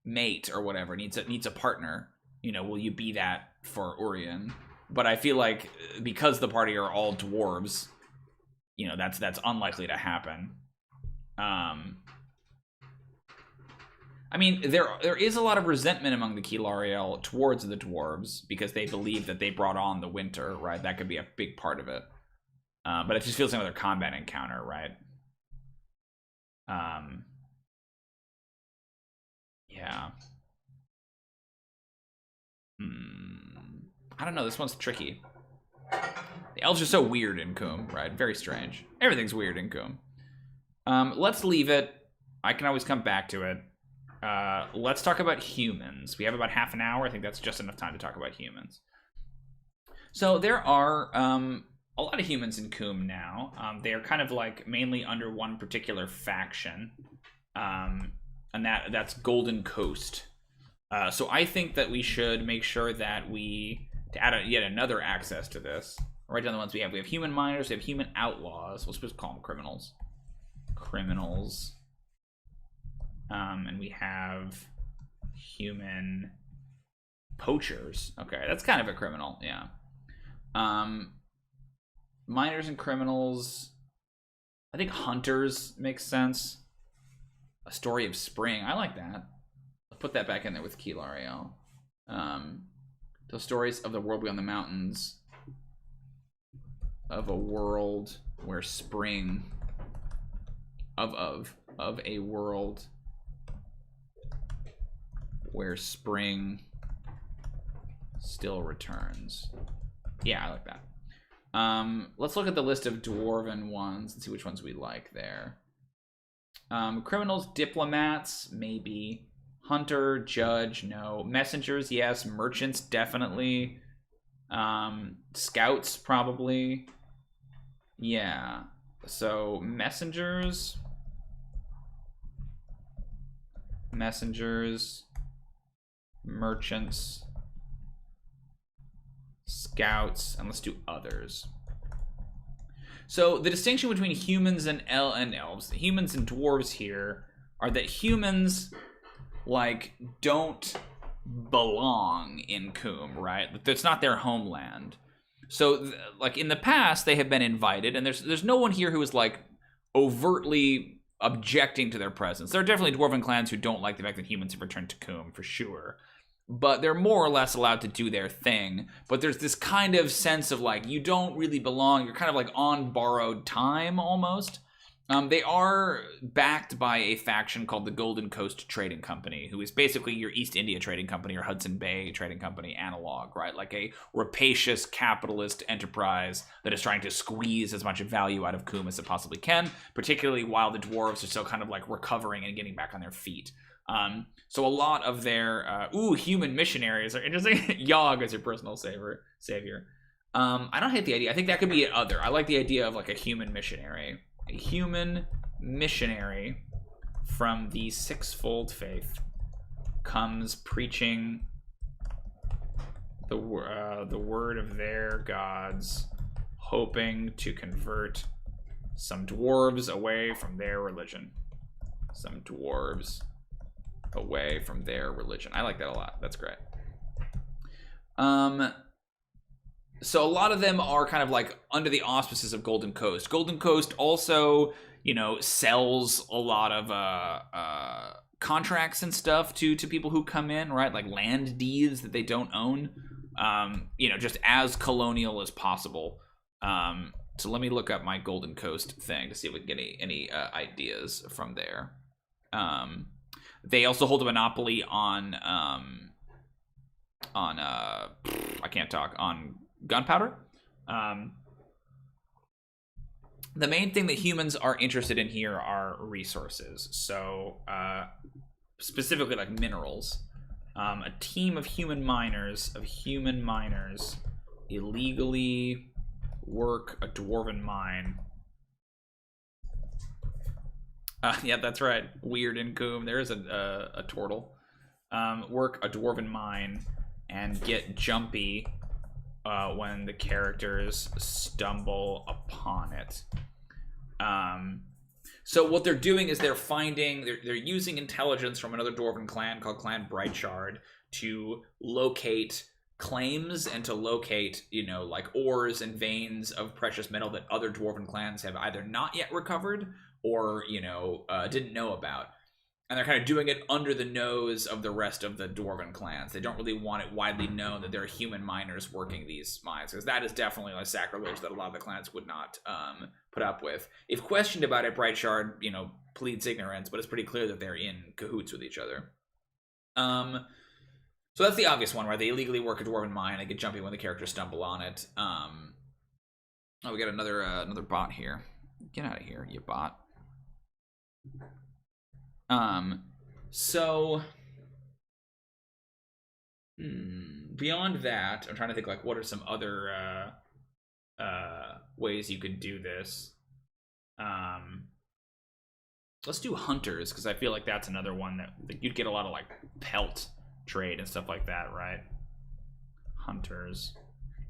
mate, or whatever, needs a partner. You know, will you be that for Urien? But I feel like, because the party are all dwarves... You know, that's unlikely to happen. I mean, there is a lot of resentment among the Kilariel towards the dwarves because they believe that they brought on the winter, right? That could be a big part of it. But it just feels like another combat encounter, right? Yeah. I don't know. This one's tricky. The elves are so weird in Khûm, right? Very strange. Everything's weird in Khûm. Let's leave it. I can always come back to it. Let's talk about humans. We have about half an hour. I think that's just enough time to talk about humans. So there are a lot of humans in Khûm now. They are kind of like mainly under one particular faction, and that's Golden Coast. So I think that we should make sure that to add yet another access to this. Write down the ones we have. We have human miners. We have human outlaws. Let's just call them criminals. Criminals. And we have human poachers. Okay, that's kind of a criminal, yeah. Miners and criminals. I think hunters makes sense. A story of spring. I like that. I'll put that back in there with Kilariel. Those stories of the world beyond the mountains. Of a world where spring. Of a world where spring still returns. Yeah, I like that. Let's look at the list of dwarven ones and see which ones we like there. Criminals, diplomats, maybe. Hunter, judge, no. Messengers, yes. Merchants, definitely. Scouts, probably. Yeah. So, messengers. Merchants. Scouts. And let's do others. So, the distinction between humans and elves, the humans and dwarves here, are that humans, like, don't belong in Khûm, right? It's not their homeland. So, like, in the past, they have been invited, and there's no one here who is, like, overtly objecting to their presence. There are definitely Dwarven clans who don't like the fact that humans have returned to Khûm, for sure. But they're more or less allowed to do their thing. But there's this kind of sense of, like, you don't really belong. You're kind of, like, on borrowed time, almost. They are backed by a faction called the Golden Coast Trading Company, who is basically your East India Trading Company or Hudson Bay Trading Company analog, right? Like a rapacious capitalist enterprise that is trying to squeeze as much value out of Khûm as it possibly can, particularly while the dwarves are still kind of like recovering and getting back on their feet. So a lot of their human missionaries are interesting. Yogg is your personal savior. I don't hate the idea. I think that could be other. I like the idea of like a human missionary. A human missionary from the sixfold faith comes preaching the word of their gods, hoping to convert some dwarves away from their religion. Some dwarves away from their religion. I like that a lot. That's great. So a lot of them are kind of like under the auspices of Golden Coast. Golden Coast also, sells a lot of contracts and stuff to people who come in, right? Like land deeds that they don't own, just as colonial as possible. So let me look up my Golden Coast thing to see if we can get any ideas from there. They also hold a monopoly on gunpowder. The main thing that humans are interested in here are resources. So specifically like minerals. A team of human miners illegally work a dwarven mine. Yeah, that's right. Weird in Khûm. There is a turtle. Work a dwarven mine and get jumpy when the characters stumble upon it. So what they're doing is they're using intelligence from another Dwarven clan called Clan Brightshard to locate claims and to locate, like ores and veins of precious metal that other Dwarven clans have either not yet recovered or, didn't know about. And they're kind of doing it under the nose of the rest of the Dwarven clans. They don't really want it widely known that there are human miners working these mines, because that is definitely a sacrilege that a lot of the clans would not put up with. If questioned about it, Brightshard, pleads ignorance, but it's pretty clear that they're in cahoots with each other. So that's the obvious one, right? They illegally work a Dwarven mine. They get jumpy when the characters stumble on it. We got another bot here. Get out of here, you bot. So beyond that, I'm trying to think like what are some other ways you could do this. Let's do hunters, because I feel like that's another one that you'd get a lot of like pelt trade and stuff like that, right? Hunters.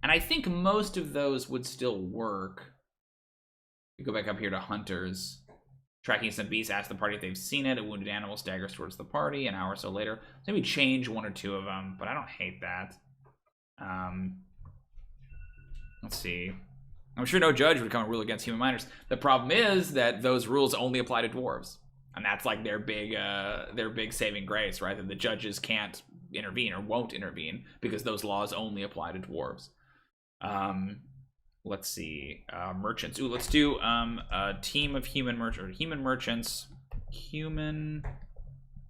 And I think most of those would still work. We go back up here to hunters. Tracking some beasts, ask the party if they've seen it. A wounded animal staggers towards the party. An hour or so later, maybe change one or two of them, but I don't hate that. Let's see. I'm sure no judge would come and rule against human miners. The problem is that those rules only apply to dwarves, and that's like their big saving grace, right? That the judges can't intervene or won't intervene because those laws only apply to dwarves. Let's see, merchants. Ooh, let's do a team of human merchants. I'm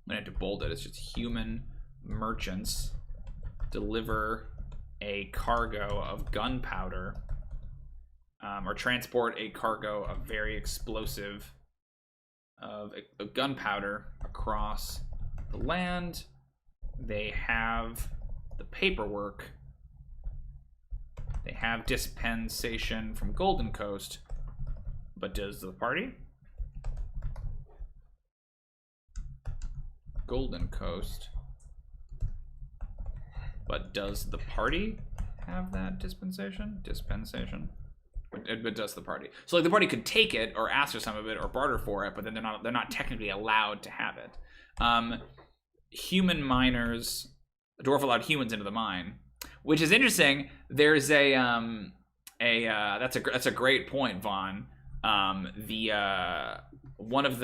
gonna have to bold it. It's just human merchants deliver a cargo of gunpowder, or transport a cargo of very explosive of gunpowder across the land. They have the paperwork. They have dispensation from Golden Coast, but does the party? Golden Coast, but does the party have that dispensation? But does the party? So like the party could take it or ask for some of it or barter for it, but then they're not technically allowed to have it. Human miners, the dwarf allowed humans into the mine. which is interesting. There's that's a great point, Vaughn. One of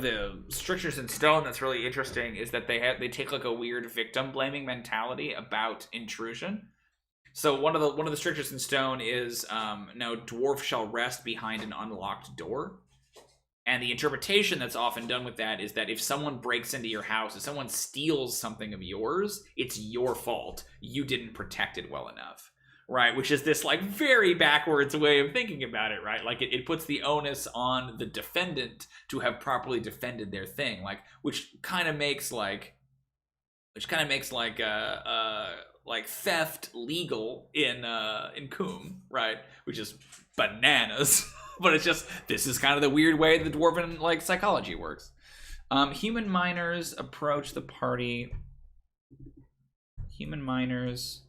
the strictures in stone that's really interesting is that they take like a weird victim blaming mentality about intrusion. So one of the strictures in stone is no dwarf shall rest behind an unlocked door. And the interpretation that's often done with that is that if someone breaks into your house, if someone steals something of yours, it's your fault. You didn't protect it well enough, right? Which is this like very backwards way of thinking about it, right? Like it puts the onus on the defendant to have properly defended their thing, like which kind of makes like theft legal in Khûm, right? Which is bananas. But it's just, this is kind of the weird way the Dwarven like psychology works. Human miners approach the party. Human miners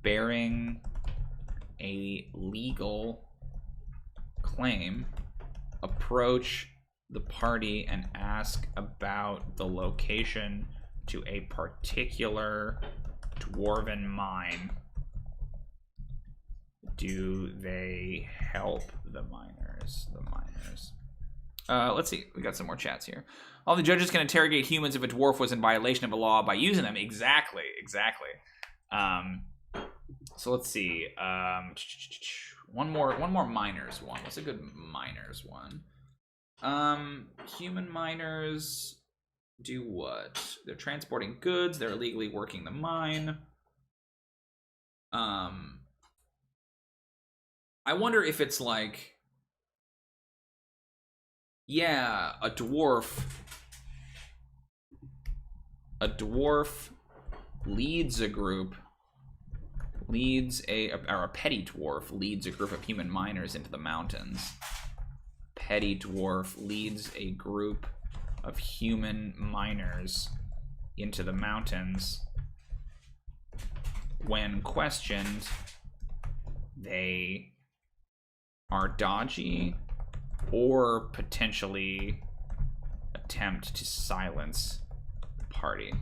bearing a legal claim approach the party and ask about the location to a particular Dwarven mine. Do they help the miners? Let's see. We got some more chats here. All the judges can interrogate humans if a dwarf was in violation of a law by using them. Exactly. So let's see. One more miners one. What's a good miners one? Human miners do what? They're transporting goods. They're illegally working the mine. I wonder if it's like, yeah, a dwarf leads a group, or a petty dwarf leads a group of human miners into the mountains. Petty dwarf leads a group of human miners into the mountains. When questioned, they are dodgy or potentially attempt to silence the party.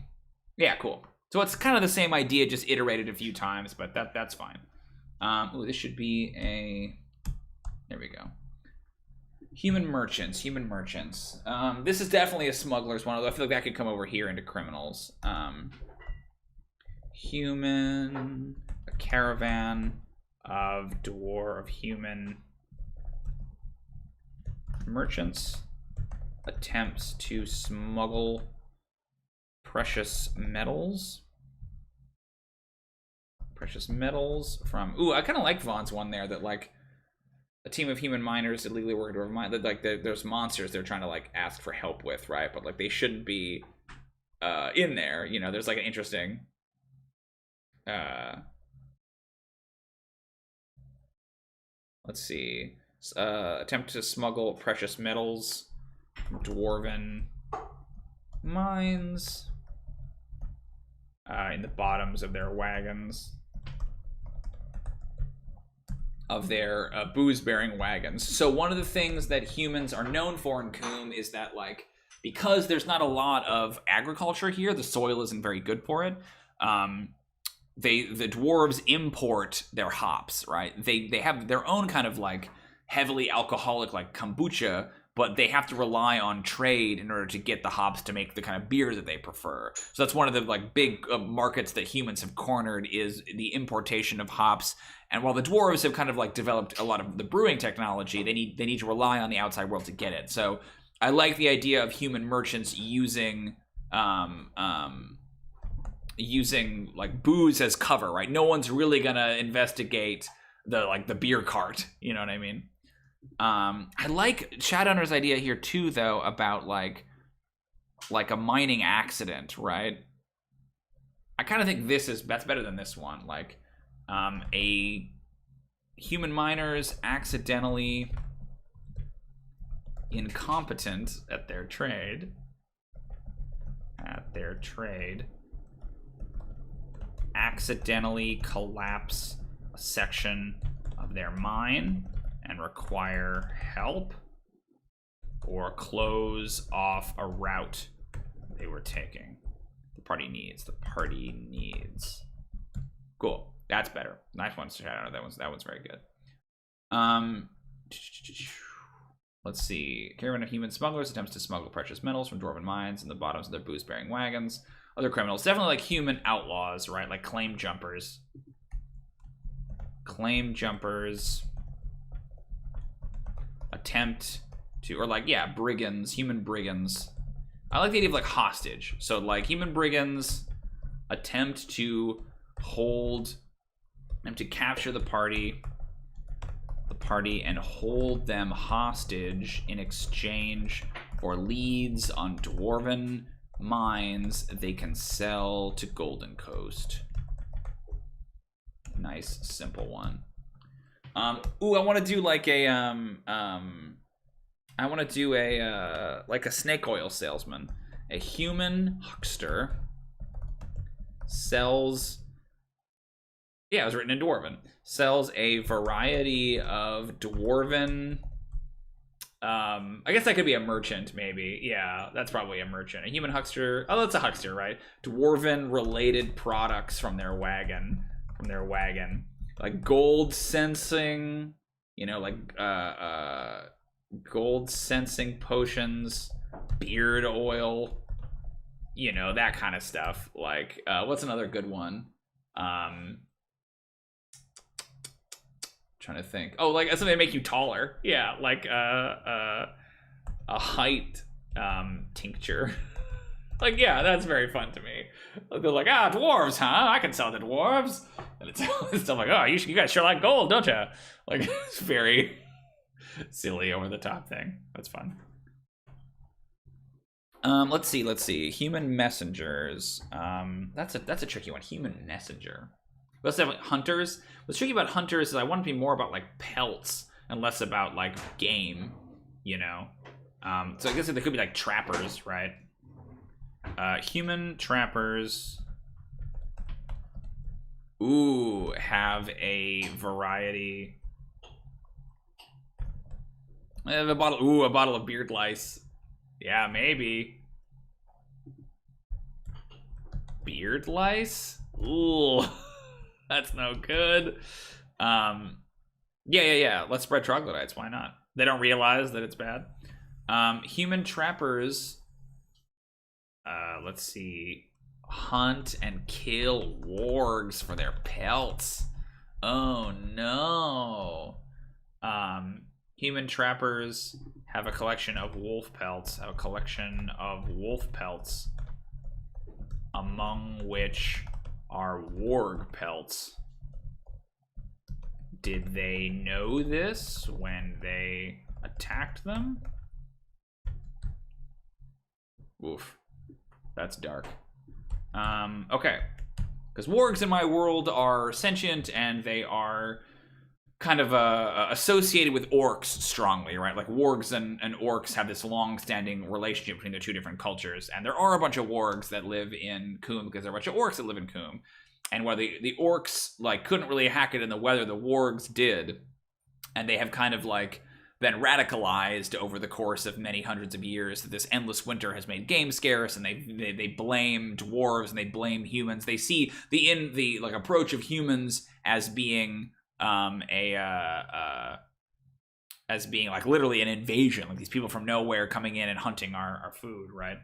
Yeah, cool. So it's kind of the same idea, just iterated a few times, but that's fine. This should be a... There we go. Human merchants. This is definitely a smuggler's one, although I feel like that could come over here into criminals. Human... A caravan of human merchants attempts to smuggle precious metals from... Ooh, I kind of like Vaughn's one there, that like a team of human miners illegally working over mine, that like there's monsters they're trying to like ask for help with, right? But like they shouldn't be in there, you know. There's like an interesting let's see. Attempt to smuggle precious metals from Dwarven mines in the bottoms of their wagons. Of their booze-bearing wagons. So one of the things that humans are known for in Khûm is that, like, because there's not a lot of agriculture here, the soil isn't very good for it. The dwarves import their hops, right? They have their own kind of like heavily alcoholic like kombucha, but they have to rely on trade in order to get the hops to make the kind of beer that they prefer. So that's one of the like big markets that humans have cornered, is the importation of hops. And while the dwarves have kind of like developed a lot of the brewing technology, they need to rely on the outside world to get it. So I like the idea of human merchants using like booze as cover, right? No one's really gonna investigate the beer cart, you know what I mean? I like Shadowrunner's idea here too, though, about like a mining accident, right? I kind of think that's better than this one. Like a human miners accidentally incompetent at their trade accidentally collapse a section of their mine and require help, or close off a route they were taking. The party needs. The party needs. Cool. That's better. Nice one, Shadow. That one's very good. Let's see. Caravan of human smugglers attempts to smuggle precious metals from Dwarven mines in the bottoms of their booze-bearing wagons. Other criminals, definitely like human outlaws, right? Like claim jumpers. Claim jumpers attempt to, or like, yeah, brigands, human brigands. I like the idea of like hostage. So like human brigands attempt to hold and to capture the party and hold them hostage in exchange for leads on Dwarven mines they can sell to Golden Coast. Nice, simple one. Ooh, I want to do like a I want to do a like a snake oil salesman. A human huckster sells. Yeah, it was written in Dwarven. Sells a variety of Dwarven. I guess that could be a merchant, maybe. Yeah, that's probably a merchant. A human huckster. Oh, that's a huckster, right? Dwarven-related products from their wagon. Like gold sensing, you know, like gold sensing potions, beard oil, you know, that kind of stuff. Like, what's another good one? Trying to think. Oh, like something to make you taller. Yeah, like a height tincture. Like, yeah, that's very fun to me. They're like, ah, dwarves, huh? I can sell the dwarves. And it's stuff like, oh, you guys sure like gold, don't you? Like, it's very silly, over the top thing. That's fun. Let's see. Human messengers. That's a tricky one. Human messenger. Let's have hunters. What's tricky about hunters is I want to be more about like pelts and less about like game, you know. So I guess they could be like trappers, right? Human trappers. Ooh, have a variety. I have a bottle. Ooh, a bottle of beard lice. Yeah, maybe. Beard lice? Ooh, that's no good. Yeah. Let's spread troglodytes. Why not? They don't realize that it's bad. Human trappers. Let's see. Hunt and kill wargs for their pelts. Oh no. Human trappers have a collection of wolf pelts. Among which are warg pelts. Did they know this when they attacked them? Oof. That's dark. Okay. Because wargs in my world are sentient and they are kind of associated with orcs strongly, right? Like wargs and orcs have this long-standing relationship between the two different cultures. And there are a bunch of wargs that live in Khûm because there are a bunch of orcs that live in Khûm. And while the orcs like couldn't really hack it in the weather, the wargs did. And they have kind of like been radicalized over the course of many hundreds of years. That this endless winter has made game scarce, and they blame dwarves and they blame humans. They see the like approach of humans as being as being like literally an invasion, like these people from nowhere coming in and hunting our food, right?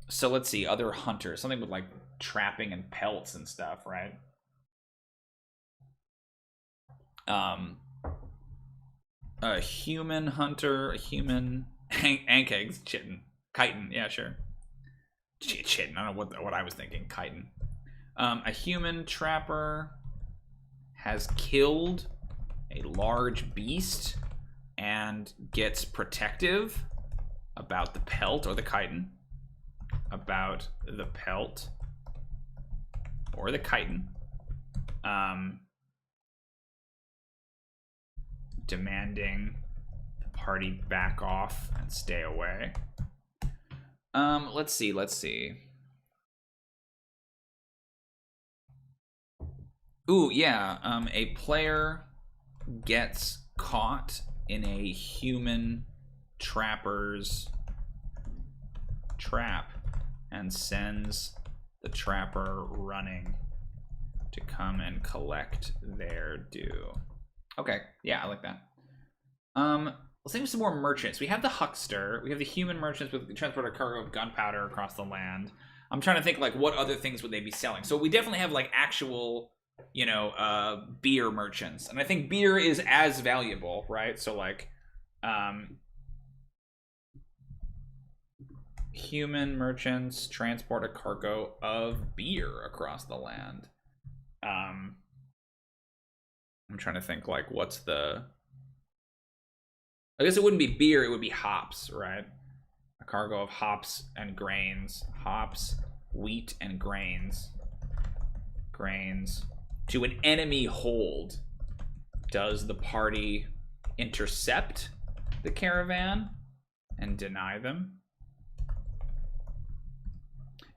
So let's see, other hunters, something with like trapping and pelts and stuff, right? A human hunter, a human ankegs, chitin, chitin, yeah, sure. Chitin, I don't know what I was thinking, chitin. A human trapper has killed a large beast and gets protective about the pelt or the chitin. About the pelt or the chitin. Demanding the party back off and stay away. Let's see. Ooh, yeah. A player gets caught in a human trapper's trap and sends the trapper running to come and collect their due. Okay, yeah, I like that. Let's think of some more merchants. We have the huckster. We have the human merchants with transport a cargo of gunpowder across the land. I'm trying to think, like, what other things would they be selling? So we definitely have, like, actual, you know, beer merchants. And I think beer is as valuable, right? So, like, human merchants transport a cargo of beer across the land. I'm trying to think, like, what's the... I guess it wouldn't be beer, it would be hops, right? A cargo of hops and grains. Hops, wheat, and grains. Grains. To an enemy hold. Does the party intercept the caravan and deny them?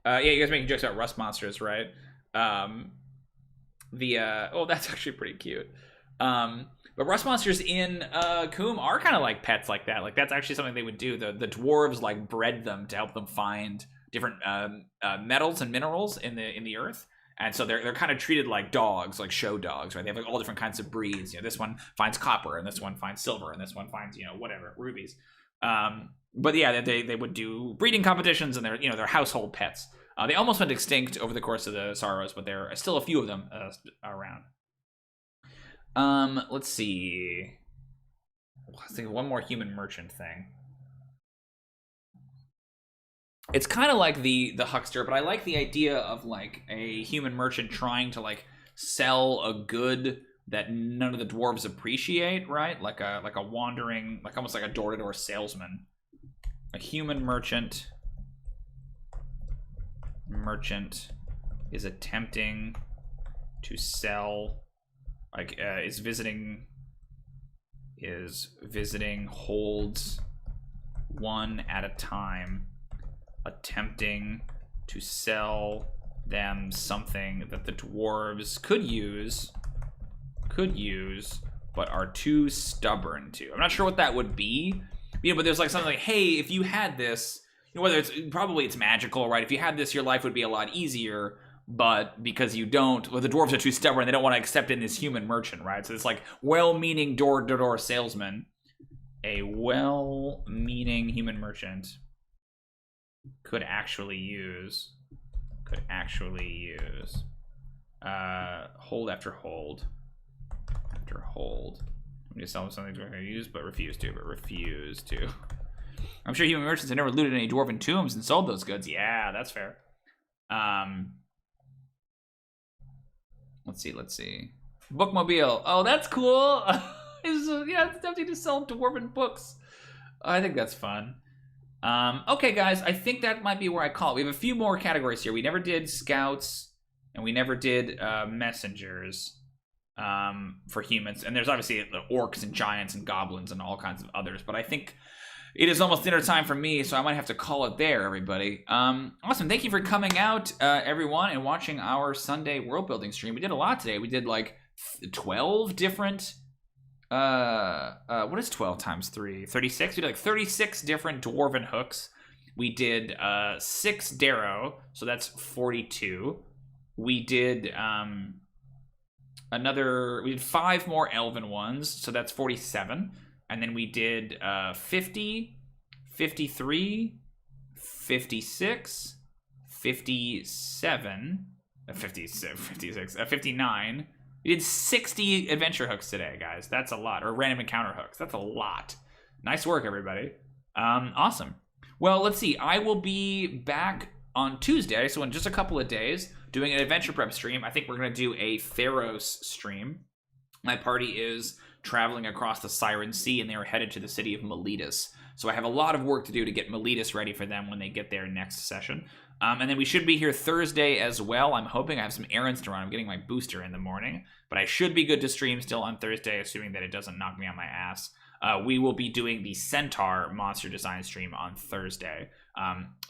Yeah, you guys making jokes about rust monsters, right? Oh, that's actually pretty cute. But rust monsters in Khûm are kind of like pets like that. Like, that's actually something they would do. The dwarves, like, bred them to help them find different metals and minerals in the earth. And so they're kind of treated like dogs, like show dogs, right? They have, like, all different kinds of breeds. You know, this one finds copper, and this one finds silver, and this one finds, you know, whatever, rubies. But yeah, they would do breeding competitions, and they're household pets. They almost went extinct over the course of the Sorrows, but there are still a few of them around. Let's see. Let's think of one more human merchant thing. It's kind of like the huckster, but I like the idea of, like, a human merchant trying to, like, sell a good that none of the dwarves appreciate, right? Like a wandering, like, almost like a door-to-door salesman. A human merchant is attempting to sell, like, is visiting holds one at a time, attempting to sell them something that the dwarves could use, but are too stubborn to. I'm not sure what that would be, you know, but there's, like, something like, hey, if you had this, you know, whether it's magical, right? If you had this, your life would be a lot easier. But because you don't, well, the dwarves are too stubborn, they don't want to accept in this human merchant, right? So it's like well-meaning door-to-door salesman. A well-meaning human merchant could actually use hold after hold. I'm going to sell them something to use, but refuse to. I'm sure human merchants have never looted any dwarven tombs and sold those goods. Yeah, that's fair. Let's see. Bookmobile. Oh, that's cool. It's tempting to sell dwarven books. I think that's fun. Okay, guys, I think that might be where I call it. We have a few more categories here. We never did scouts, and we never did messengers for humans. And there's obviously the orcs and giants and goblins and all kinds of others. But I think it is almost dinner time for me, so I might have to call it there, everybody. Awesome. Thank you for coming out, everyone, and watching our Sunday world building stream. We did a lot today. We did, like, 12 different... what is 12 times 3? 36? We did, like, 36 different dwarven hooks. We did 6 Darrow, so that's 42. We did we did 5 more elven ones, so that's 47. And then we did 50, 53, 56, 57, 56, 59. We did 60 adventure hooks today, guys. That's a lot. Or random encounter hooks. That's a lot. Nice work, everybody. Awesome. Well, let's see. I will be back on Tuesday, so in just a couple of days, doing an adventure prep stream. I think we're going to do a Theros stream. My party is traveling across the Siren Sea, and they are headed to the city of Miletus. So I have a lot of work to do to get Miletus ready for them when they get there next session. And then we should be here Thursday as well. I'm hoping I have some errands to run. I'm getting my booster in the morning, but I should be good to stream still on Thursday, assuming that it doesn't knock me on my ass. we will be doing the Centaur monster design stream on Thursday.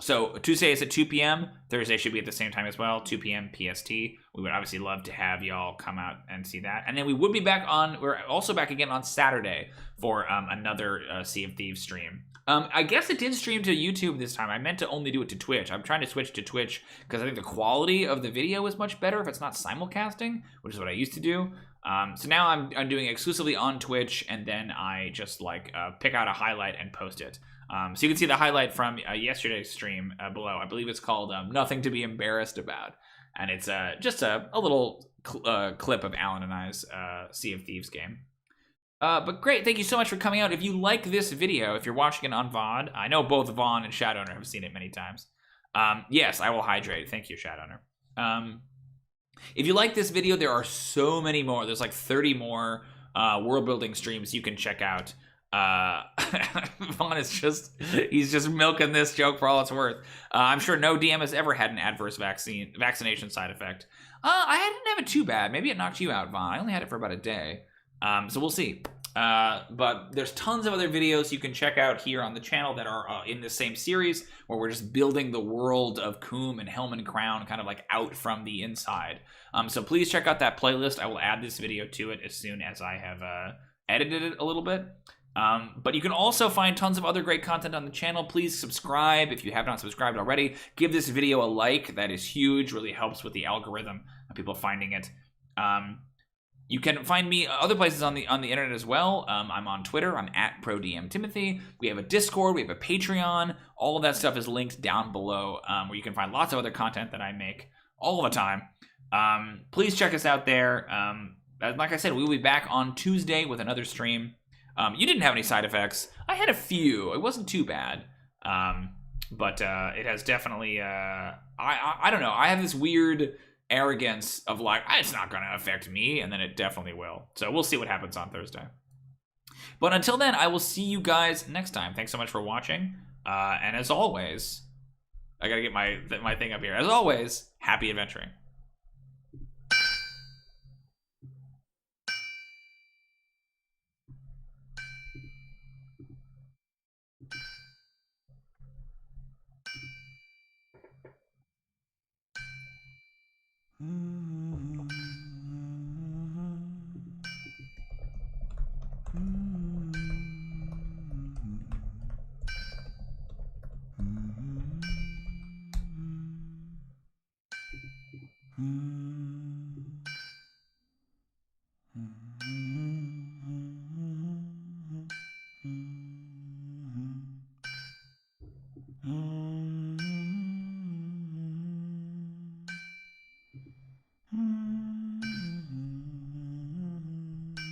So Tuesday is at 2 p.m. Thursday should be at the same time as well, 2 p.m. PST. We would obviously love to have y'all come out and see that. And then we would be back on, we're also back again on Saturday for another Sea of Thieves stream. I guess it did stream to YouTube this time. I meant to only do it to Twitch. I'm trying to switch to Twitch because I think the quality of the video is much better if it's not simulcasting, which is what I used to do. So now I'm doing it exclusively on Twitch, and then I just like pick out a highlight and post it. So you can see the highlight from yesterday's stream below. I believe it's called Nothing to Be Embarrassed About. And it's just a little clip of Alan and I's Sea of Thieves game. But great, thank you so much for coming out. If you like this video, if you're watching it on VOD, I know both Vaughn and Shadowrunner have seen it many times. Yes, I will hydrate. Thank you, Shadowrunner. If you like this video, there are so many more. There's like 30 more world building streams you can check out. Vaughn is he's just milking this joke for all it's worth. I'm sure no DM has ever had an adverse vaccination side effect. I didn't have it too bad. Maybe it knocked you out, Vaughn. I only had it for about a day. So we'll see. But there's tons of other videos you can check out here on the channel that are in the same series, where we're just building the world of Khûm and Helm and Crown kind of like out from the inside. So please check out that playlist. I will add this video to it as soon as I have edited it a little bit. But you can also find tons of other great content on the channel. Please subscribe if you have not subscribed already. Give this video a like. That is huge. Really helps with the algorithm and people finding it. You can find me other places on the internet as well. I'm on Twitter. I'm at ProDMTimothy. We have a Discord. We have a Patreon. All of that stuff is linked down below, where you can find lots of other content that I make all the time. Please check us out there. Like I said, we will be back on Tuesday with another stream. You didn't have any side effects. I had a few. It wasn't too bad. But it has definitely... I don't know. I have this weird arrogance of like, it's not going to affect me, and then it definitely will. So we'll see what happens on Thursday. But until then, I will see you guys next time. Thanks so much for watching. And as always, I got to get my thing up here. As always, happy adventuring. Mm-hmm.